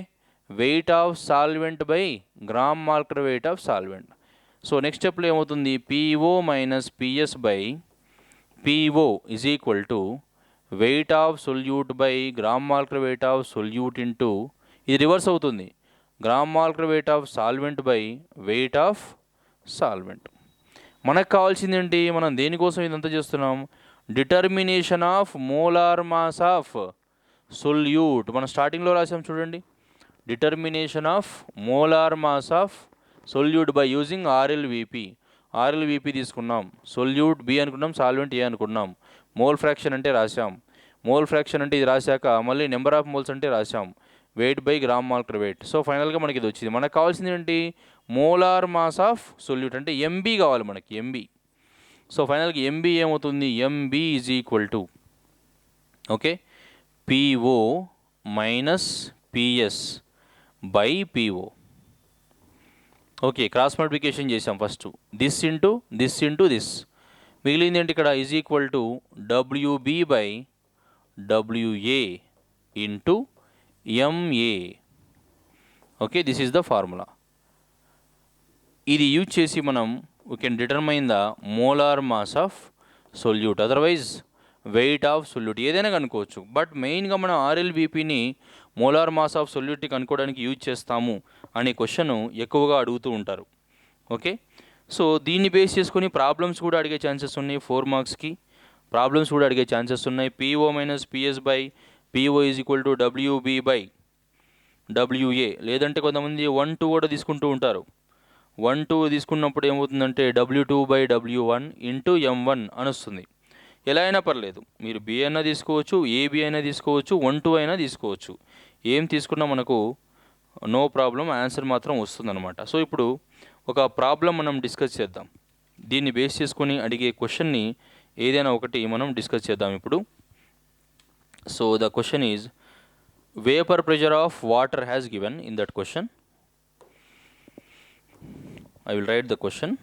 weight of solvent by gram molecular weight of solvent. So next స్టెప్లో ఏమవుతుంది, PO minus P S by PO is equal to wait of solute by gram molecular weight of solute into, ఇది reverse అవుతుంది, gram molecular weight of solvent by weight of solvent. మనకు కావాల్సింది ఏంటి, మనం దేనికోసం ఇదంతా చేస్తున్నాం, determination of molar mass of solute. మనం స్టార్టింగ్లో రాసాం చూడండి, determination of molar mass of solute by using RLVP. RLVP తీసుకున్నాం, సొల్యూట్ బి అనుకున్నాం, సాల్వెంట్ ఏ అనుకున్నాం, మోల్ ఫ్రాక్షన్ అంటే రాసాం, మోల్ ఫ్రాక్షన్ అంటే ఇది రాశాక మళ్ళీ నెంబర్ ఆఫ్ మోల్స్ అంటే రాసాం, weight by gram molecular wait. So ఫైనల్గా మనకి ఇది వచ్చింది. మనకు కావాల్సింది ఏంటి, మోలార్ మాస్ ఆఫ్ సొల్యూట్ అంటే ఎంబీ కావాలి మనకి, ఎంబీ. సో ఫైనల్గా ఎంబీ ఏమవుతుంది, MB is equal to okay PO minus P S by PO. Okay, cross multiplication చేసాం ఫస్ట్, దిస్ ఇంటూ దిస్, మిగిలింది ఏంటి ఇక్కడ, is equal to WB by WA into MA. Okay, this is the formula. ఇది use చేసి మనం we can determine the molar mass of solute, otherwise wait of solute ఏదైనా కనుక్కోవచ్చు. But మెయిన్గా మనం ఆర్ఎల్బీపీని మోలార్ మాస్ ఆఫ్ సొల్యూట్ని కనుక్కోవడానికి యూజ్ చేస్తాము అనే క్వశ్చన్ ఎక్కువగా అడుగుతూ ఉంటారు. ఓకే, సో దీన్ని బేస్ చేసుకొని ప్రాబ్లమ్స్ కూడా అడిగే ఛాన్సెస్ ఉన్నాయి, 4 మార్క్స్కి ప్రాబ్లమ్స్ కూడా అడిగే ఛాన్సెస్ ఉన్నాయి. PO minus P S by PO is equal to WB by WA, లేదంటే కొంతమంది 1-2 కూడా తీసుకుంటూ ఉంటారు. 1-2 తీసుకున్నప్పుడు ఏమవుతుందంటే W2 by W1 into M1 అని వస్తుంది. ఎలా అయినా పర్లేదు, మీరు బి అయినా తీసుకోవచ్చు, ఏబి అయినా తీసుకోవచ్చు, 1-2 అయినా తీసుకోవచ్చు, ఏం తీసుకున్నా మనకు నో ప్రాబ్లం, ఆన్సర్ మాత్రం వస్తుందన్నమాట. సో ఇప్పుడు ఒక ప్రాబ్లం మనం డిస్కస్ చేద్దాం, దీన్ని బేస్ చేసుకొని అడిగే క్వశ్చన్ని ఏదైనా ఒకటి మనం డిస్కస్ చేద్దాం ఇప్పుడు. So the question is vapour pressure of water has given in that question. I will write the question.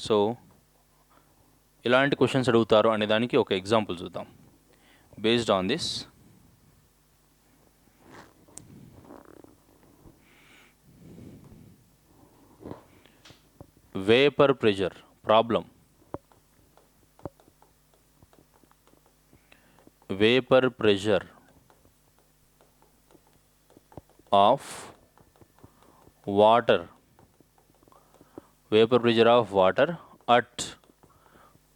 So ఎలాంటి క్వశ్చన్స్ అడుగుతారు అనే దానికి ఒక ఎగ్జాంపుల్ చూద్దాం. Based on this, vapour pressure problem, vapour pressure of water, vapor pressure of water at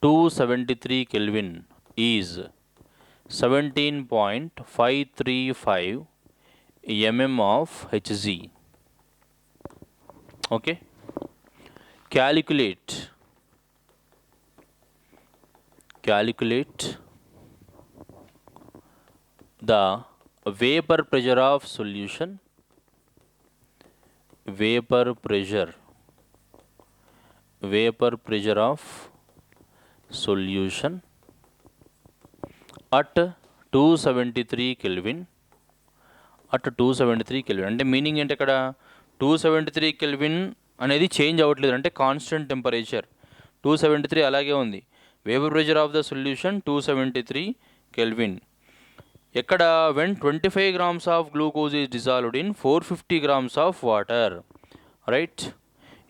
273 Kelvin is 17.535 mm of Hg. Okay, calculate the vapor pressure of solution, vapor pressure of solution at 273 Kelvin, at 273 Kelvin అంటే meaning ఏంటి, అక్కడ 273 Kelvin అనేది change అవ్వట్లేదు, అంటే constant temperature 273 అలాగే ఉంది. Vapour pressure of the solution 273 Kelvin. ఎక్కడ when 25 grams of glucose is dissolved in 450 grams of water, right.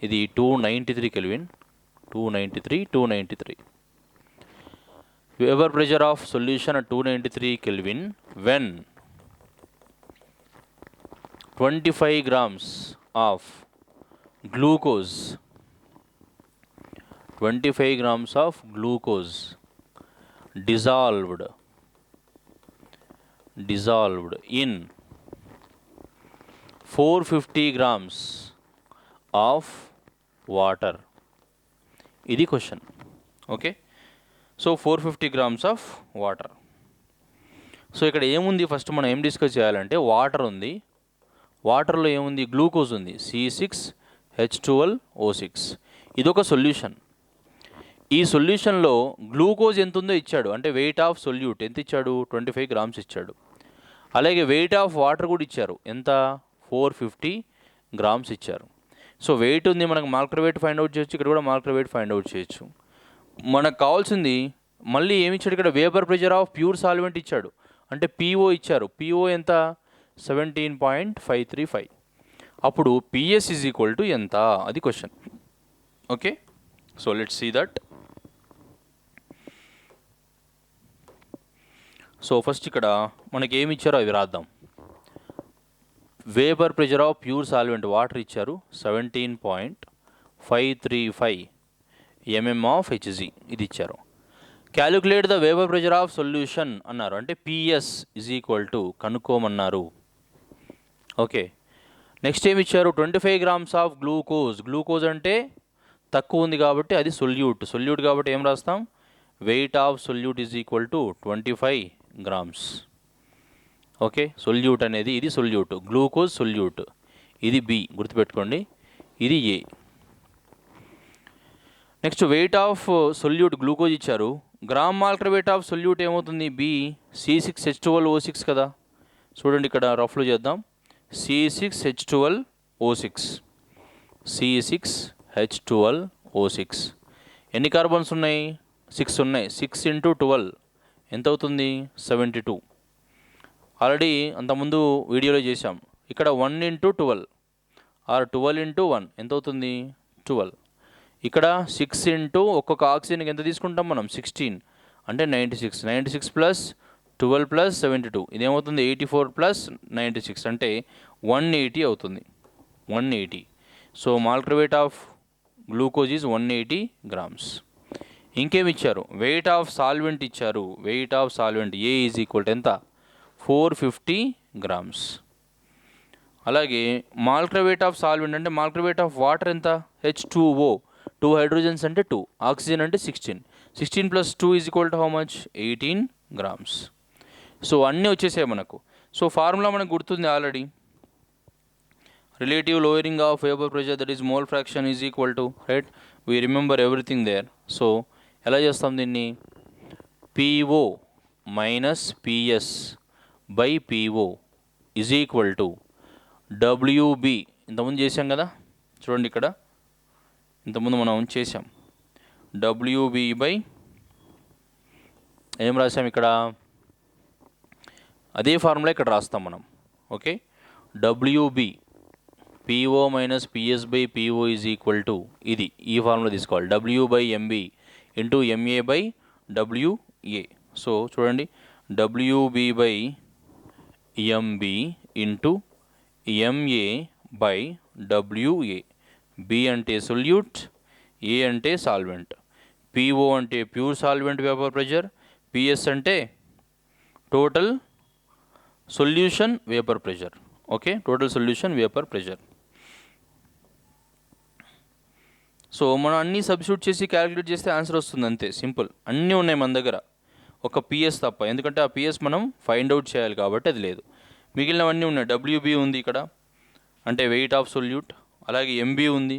ఇది 293 Kelvin, 293. Vapour pressure of solution at 293 Kelvin when 25 grams of glucose, 25 grams of glucose dissolved in 450 grams of water. ఇది question. Okay, so 450 grams of water. So ఇక్కడ ఏముంది, first మనం ఏం discuss చేయాలంటే water ఉంది, వాటర్లో ఏముంది, గ్లూకోజ్ ఉంది, C6H12O6. ఇదొక సొల్యూషన్. ఈ సొల్యూషన్లో గ్లూకోజ్ ఎంత ఉందో ఇచ్చాడు, అంటే వెయిట్ ఆఫ్ సొల్యూట్ ఎంత ఇచ్చాడు, 25 grams ఇచ్చాడు. అలాగే వెయిట్ ఆఫ్ వాటర్ కూడా ఇచ్చారు, ఎంత, 450 grams ఇచ్చారు. సో వెయిట్ ఉంది, మనకు మాలిక్యులర్ వెయిట్ ఫైండ్ అవుట్ చేయొచ్చు, ఇక్కడ కూడా మాలిక్యులర్ వెయిట్ ఫైండ్ అవుట్ చేయొచ్చు. మనకు కావాల్సింది మళ్ళీ ఏమి ఇచ్చాడు, ఇక్కడ vapour pressure of pure solvent ఇచ్చాడు, అంటే పిఓ ఇచ్చారు. పిఓ ఎంత, 17.535. అప్పుడు పిఎస్ ఈజ్ ఈక్వల్ టు ఎంత, అది question. Okay, so let's see that. So first ఇక్కడ మనకి ఏమి ఇచ్చారో అవి రాద్దాం. Vapour pressure of pure solvent water ఇచ్చారు 17.535 mm ఆఫ్ హెచ్జి, ఇది ఇచ్చారు. Calculate the vapour pressure of solution అన్నారు, అంటే పిఎస్ ఈజ్ ఈక్వల్ టు కనుక్కోమన్నారు. ఓకే, నెక్స్ట్ ఏమి ఇచ్చారు, 25 grams ఆఫ్ గ్లూకోజ్. గ్లూకోజ్ అంటే తక్కువ ఉంది కాబట్టి అది సొల్యూట్ కాబట్టి ఏం రాస్తాం, weight of solute is equal to 25 grams. Okay, solute అనేది ఇది సొల్యూట్, గ్లూకోజ్ సొల్యూట్, ఇది బి గుర్తుపెట్టుకోండి, ఇది A. Next weight of solute glucose ఇచ్చారు, gram molecular weight of solute ఏమవుతుంది, బి C6H12O6 కదా. చూడండి ఇక్కడ రఫ్లో చేద్దాం, C6H12O6, C6H12O6. ఎన్ని కార్బన్స్ ఉన్నాయి, 6 ఉన్నాయి. 6 × 12 ఎంత అవుతుంది, 72. ఆల్రెడీ అంతకుముందు వీడియోలో చేసాం. ఇక్కడ 1 × 12 ఆర్ 12 × 1 ఎంత అవుతుంది, 12. ఇక్కడ 6 × ఒక్కొక్క ఆక్సిజన్కి ఎంత తీసుకుంటాం మనం, 16 అంటే 96. 96 + 12 + 72 ఇదేమవుతుంది, 84 + 96 అంటే 180 అవుతుంది, 180. So molecular weight of glucose is 180 grams. ఇంకేమి ఇచ్చారు, వెయిట్ ఆఫ్ సాల్వెంట్ ఇచ్చారు. Weight of solvent A is equal to ఎంత, 450 grams. అలాగే మాలిక్యులర్ వెయిట్ ఆఫ్ సాల్వెంట్ అంటే మాలిక్యులర్ వెయిట్ ఆఫ్ వాటర్ ఎంత, H2O, 2 హైడ్రోజన్స్ అంటే 2, ఆక్సిజన్ అంటే 16. 16 + 2 is equal to how much, 18 grams. So అన్నీ వచ్చేసాయి మనకు. సో ఫార్ములా మనకు గుర్తుంది already, relative lowering of vapour pressure that is mole fraction is equal to, right, we remember everything there. So ఎలా చేస్తాం దీన్ని, PO - PS / PO is equal to WB. ఇంతకుముందు చేసాం కదా, చూడండి ఇక్కడ ఇంతకుముందు మనం చేసాం, WB ఏం రాసాం ఇక్కడ, అదే ఫార్ములా ఇక్కడ రాస్తాం మనం. Okay, WB PO - PS / PO is equal to ఇది, ఈ ఫార్ములా తీసుకోవాలి, W/MB × MA/WA. సో చూడండి, WB/MB × MA/WA. B అంటే సొల్యూట్, A అంటే సాల్వెంట్, PO అంటే pure solvent vapour pressure, PS అంటే total solution vapour pressure. Okay, total solution vapour pressure. So మనం అన్నీ సబ్స్టిట్యూట్ చేసి క్యాలిక్యులేట్ చేస్తే ఆన్సర్ వస్తుంది, అంతే సింపుల్. అన్నీ ఉన్నాయి మన దగ్గర, ఒక PS తప్ప, ఎందుకంటే ఆ PS మనం ఫైండ్ అవుట్ చేయాలి కాబట్టి అది లేదు. మిగిలినవన్నీ ఉన్నాయి. WB ఉంది ఇక్కడ అంటే వెయిట్ ఆఫ్ సొల్యూట్, అలాగే MB ఉంది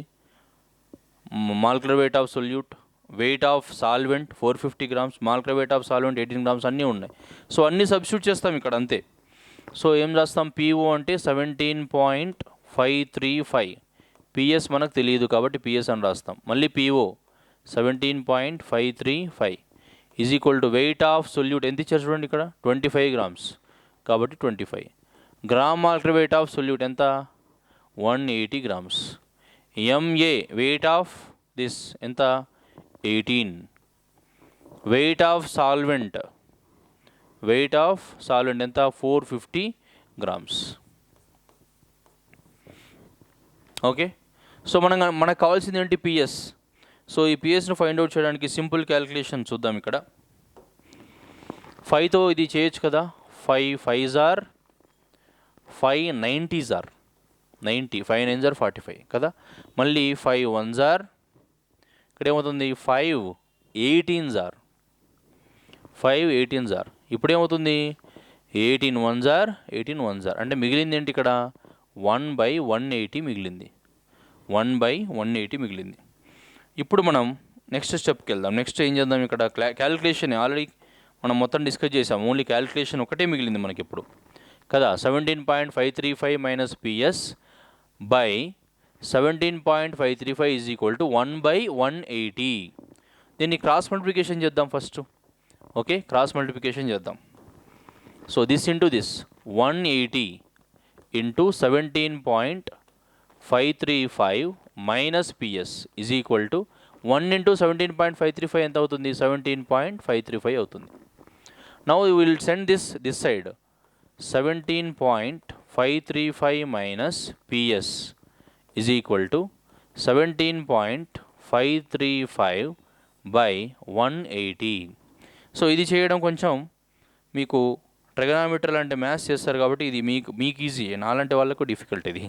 molecular weight of solute, weight of solvent 450 grams, molecular weight of solvent 18 grams, అన్నీ ఉన్నాయి. సో అన్నీ సబ్స్టిట్యూట్ చేస్తాం ఇక్కడ అంతే. సో ఏం రాస్తాం, PO అంటే 17.535, PS మనకు తెలియదు కాబట్టి PS అని రాస్తాం. మళ్ళీ PO 17.535 is equal to wait of solute ఎంత ఇచ్చారు చూడండి ఇక్కడ, 25 grams కాబట్టి 25. Gram molecular weight of solute ఎంత, 180 grams. MA weight of this ఎంత, 18. వెయిట్ ఆఫ్ సాల్వెంట్ ఎంత, 450 grams. ఓకే, సో మనకు కావాల్సింది ఏంటి, PS. సో ఈ PSను ఫైండ్ అవుట్ చేయడానికి సింపుల్ క్యాలిక్యులేషన్ చూద్దాం. ఇక్కడ 5తో ఇది చేయొచ్చు కదా, 5 5s are 5 90s are 90, 5 9s are 45 కదా. మళ్ళీ 5 1s are ఇక్కడ ఏమవుతుంది, 5 18s are 5 18s are. ఇప్పుడు ఏమవుతుంది, 18 1s are 18 1s are. అంటే మిగిలింది ఏంటి ఇక్కడ, 1/180 మిగిలింది, 1/180 మిగిలింది. ఇప్పుడు మనం నెక్స్ట్ స్టెప్కి వెళ్దాం. నెక్స్ట్ ఏం చేద్దాం, ఇక్కడ క్యాలిక్యులేషన్ ఆల్రెడీ మనం మొత్తం డిస్కస్ చేసాం, ఓన్లీ క్యాలిక్యులేషన్ ఒకటే మిగిలింది మనకి ఇప్పుడు కదా. 17.535 - PS / 17.535 ఈజ్ ఈక్వల్ టు 1/180. దీన్ని క్రాస్ మల్టిప్లికేషన్ చేద్దాం ఫస్ట్. ఓకే, క్రాస్ మల్టిప్లికేషన్ చేద్దాం. So this into this 180 × 17.535 17.535 minus PS is equal to 1 into 17.535 ఎంత అవుతుంది? 17.535 అవుతుంది. Now you will send this side 17.535 minus PS is equal to 17.535 by 180. So ఇది చేయడం కొంచెం మీకు ట్రిగనామెట్రీ అంటే మ్యాథ్స్ చేస్తారు కాబట్టి ఇది మీకు ఈజీ, నాలంటే వాళ్ళకు డిఫికల్ట్ ఇది.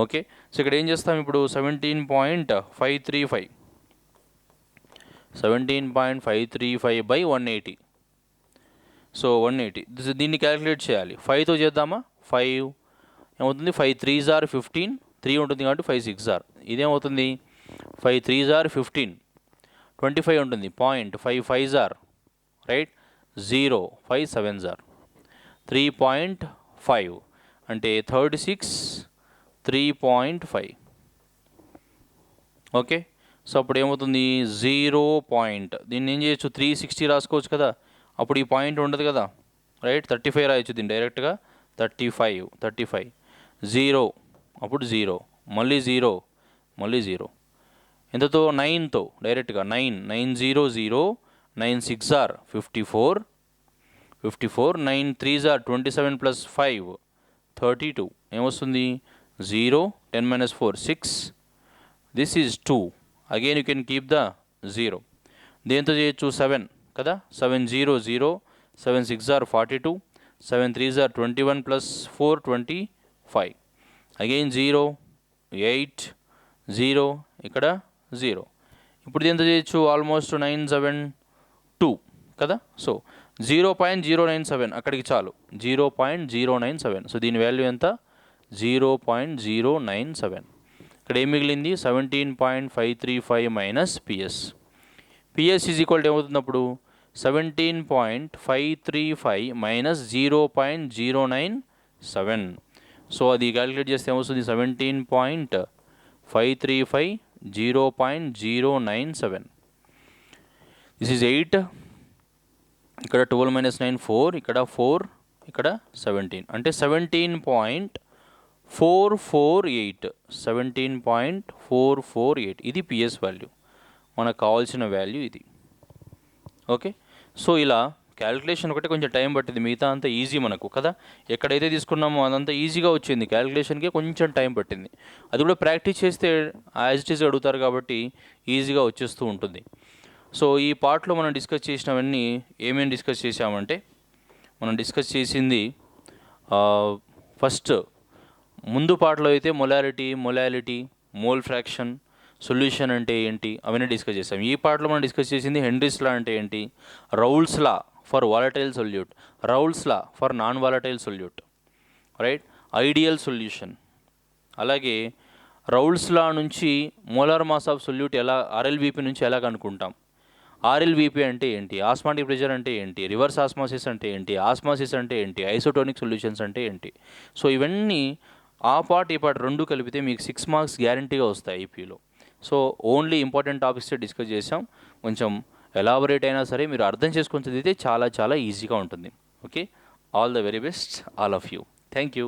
ఓకే, సో ఇక్కడ ఏం చేస్తాం ఇప్పుడు? 17.535 బై 180. సో 180 దీన్ని క్యాలిక్యులేట్ చేయాలి. 5తో చేద్దామా? 5 ఏమవుతుంది? 5 3s are 15, 3 ఉంటుంది కాబట్టి 5 6s are, ఇదేమవుతుంది? 5 3s are 15, 25 ఉంటుంది. 5 5s are right, 0 5 7s are 3.5 అంటే 36 3.5. ఓకే, సో అప్పుడు ఏమవుతుంది? 0 పాయింట్, దీన్ని ఏం చేయొచ్చు? 360 రాసుకోవచ్చు కదా, అప్పుడు ఈ పాయింట్ ఉండదు కదా, రైట్. 35 రాయొచ్చు దీన్ని డైరెక్ట్గా. 35 0, అప్పుడు 0, మళ్ళీ 0, మళ్ళీ 0. ఎంతతో? 9తో డైరెక్ట్గా 9 0 0, 9 6s are 54, 9 3s are 27 plus 5 32. ఏమొస్తుంది? 0 10 minus 4 6, this is 2. Again you can keep the 0. దేంతో చేయొచ్చు? 7 కదా, 7 0 0, 7 6s are 42, 7 3s are 21 plus 4 25. Again 0 8 0, ఇక్కడ 0. ఇప్పుడు దీంతో చేయొచ్చు ఆల్మోస్ట్ 9 7 2 కదా. సో 0.097 అక్కడికి చాలు, 0.097. సో దీని వాల్యూ ఎంత? 0.097. ఇక్కడ ఏం మిగిలింది? 17.535 minus PS. PS is equal to ఏమవుతుంది అప్పుడు? 17.535 మైనస్ 0.097. సో అది క్యాలిక్యులేట్ చేస్తే ఏమొస్తుంది? 17.535 0.097. దిస్ ఈజ్ 8, ఇక్కడ 12 minus 9 4, ఇక్కడ 4, ఇక్కడ 17 అంటే 17.448. 17.448 ఇది పిఎస్ వాల్యూ, మనకు కావాల్సిన వాల్యూ ఇది. ఓకే, సో ఇలా క్యాలిక్యులేషన్ ఒకటి కొంచెం టైం పట్టింది, మిగతా అంతా ఈజీ మనకు కదా. ఎక్కడైతే తీసుకున్నామో అదంతా ఈజీగా వచ్చింది, క్యాలిక్యులేషన్కే కొంచెం టైం పట్టింది. అది కూడా ప్రాక్టీస్ చేస్తే యాజ్ ఇట్ ఈజ్ అడుగుతారు కాబట్టి ఈజీగా వచ్చేస్తూ ఉంటుంది. సో ఈ పార్ట్లో మనం డిస్కస్ చేసినవన్నీ ఏమేమి డిస్కస్ చేసామంటే, మనం డిస్కస్ చేసింది ఫస్ట్ ముందు పార్ట్లో అయితే మొలాలిటీ, మోల్ ఫ్రాక్షన్, సొల్యూషన్ అంటే ఏంటి అవన్నీ డిస్కస్ చేసాం. ఈ పార్ట్లో మనం డిస్కస్ చేసింది హెన్రీస్ లా అంటే ఏంటి, Raoult's law for volatile solute, Raoult's law for non volatile solute, right, ideal solution. అలాగే రౌల్స్ లా నుంచి మోలార్ మాస్ ఆఫ్ సొల్యూట్ ఎలా, ఆర్ఎల్విపి నుంచి ఎలా కనుక్కుంటాం, ఆర్ఎల్విపి అంటే ఏంటి, ఆస్మాటిక్ ప్రెషర్ అంటే ఏంటి, రివర్స్ ఆస్మాసిస్ అంటే ఏంటి, ఆస్మాసిస్ అంటే ఏంటి, ఐసోటోనిక్ సొల్యూషన్స్ అంటే ఏంటి. సో ఇవన్నీ ఆ పార్ట్ ఈ పార్ట్ రెండు కలిపితే మీకు 6 మార్క్స్ గ్యారంటీగా వస్తాయి ఐపీలో. So only important topics discuss చేసాం. కొంచెం ఎలాబొరేట్ అయినా సరే మీరు అర్థం చేసుకొని చదివితే చాలా చాలా ఈజీగా ఉంటుంది. Okay, all the very best all of you. Thank you.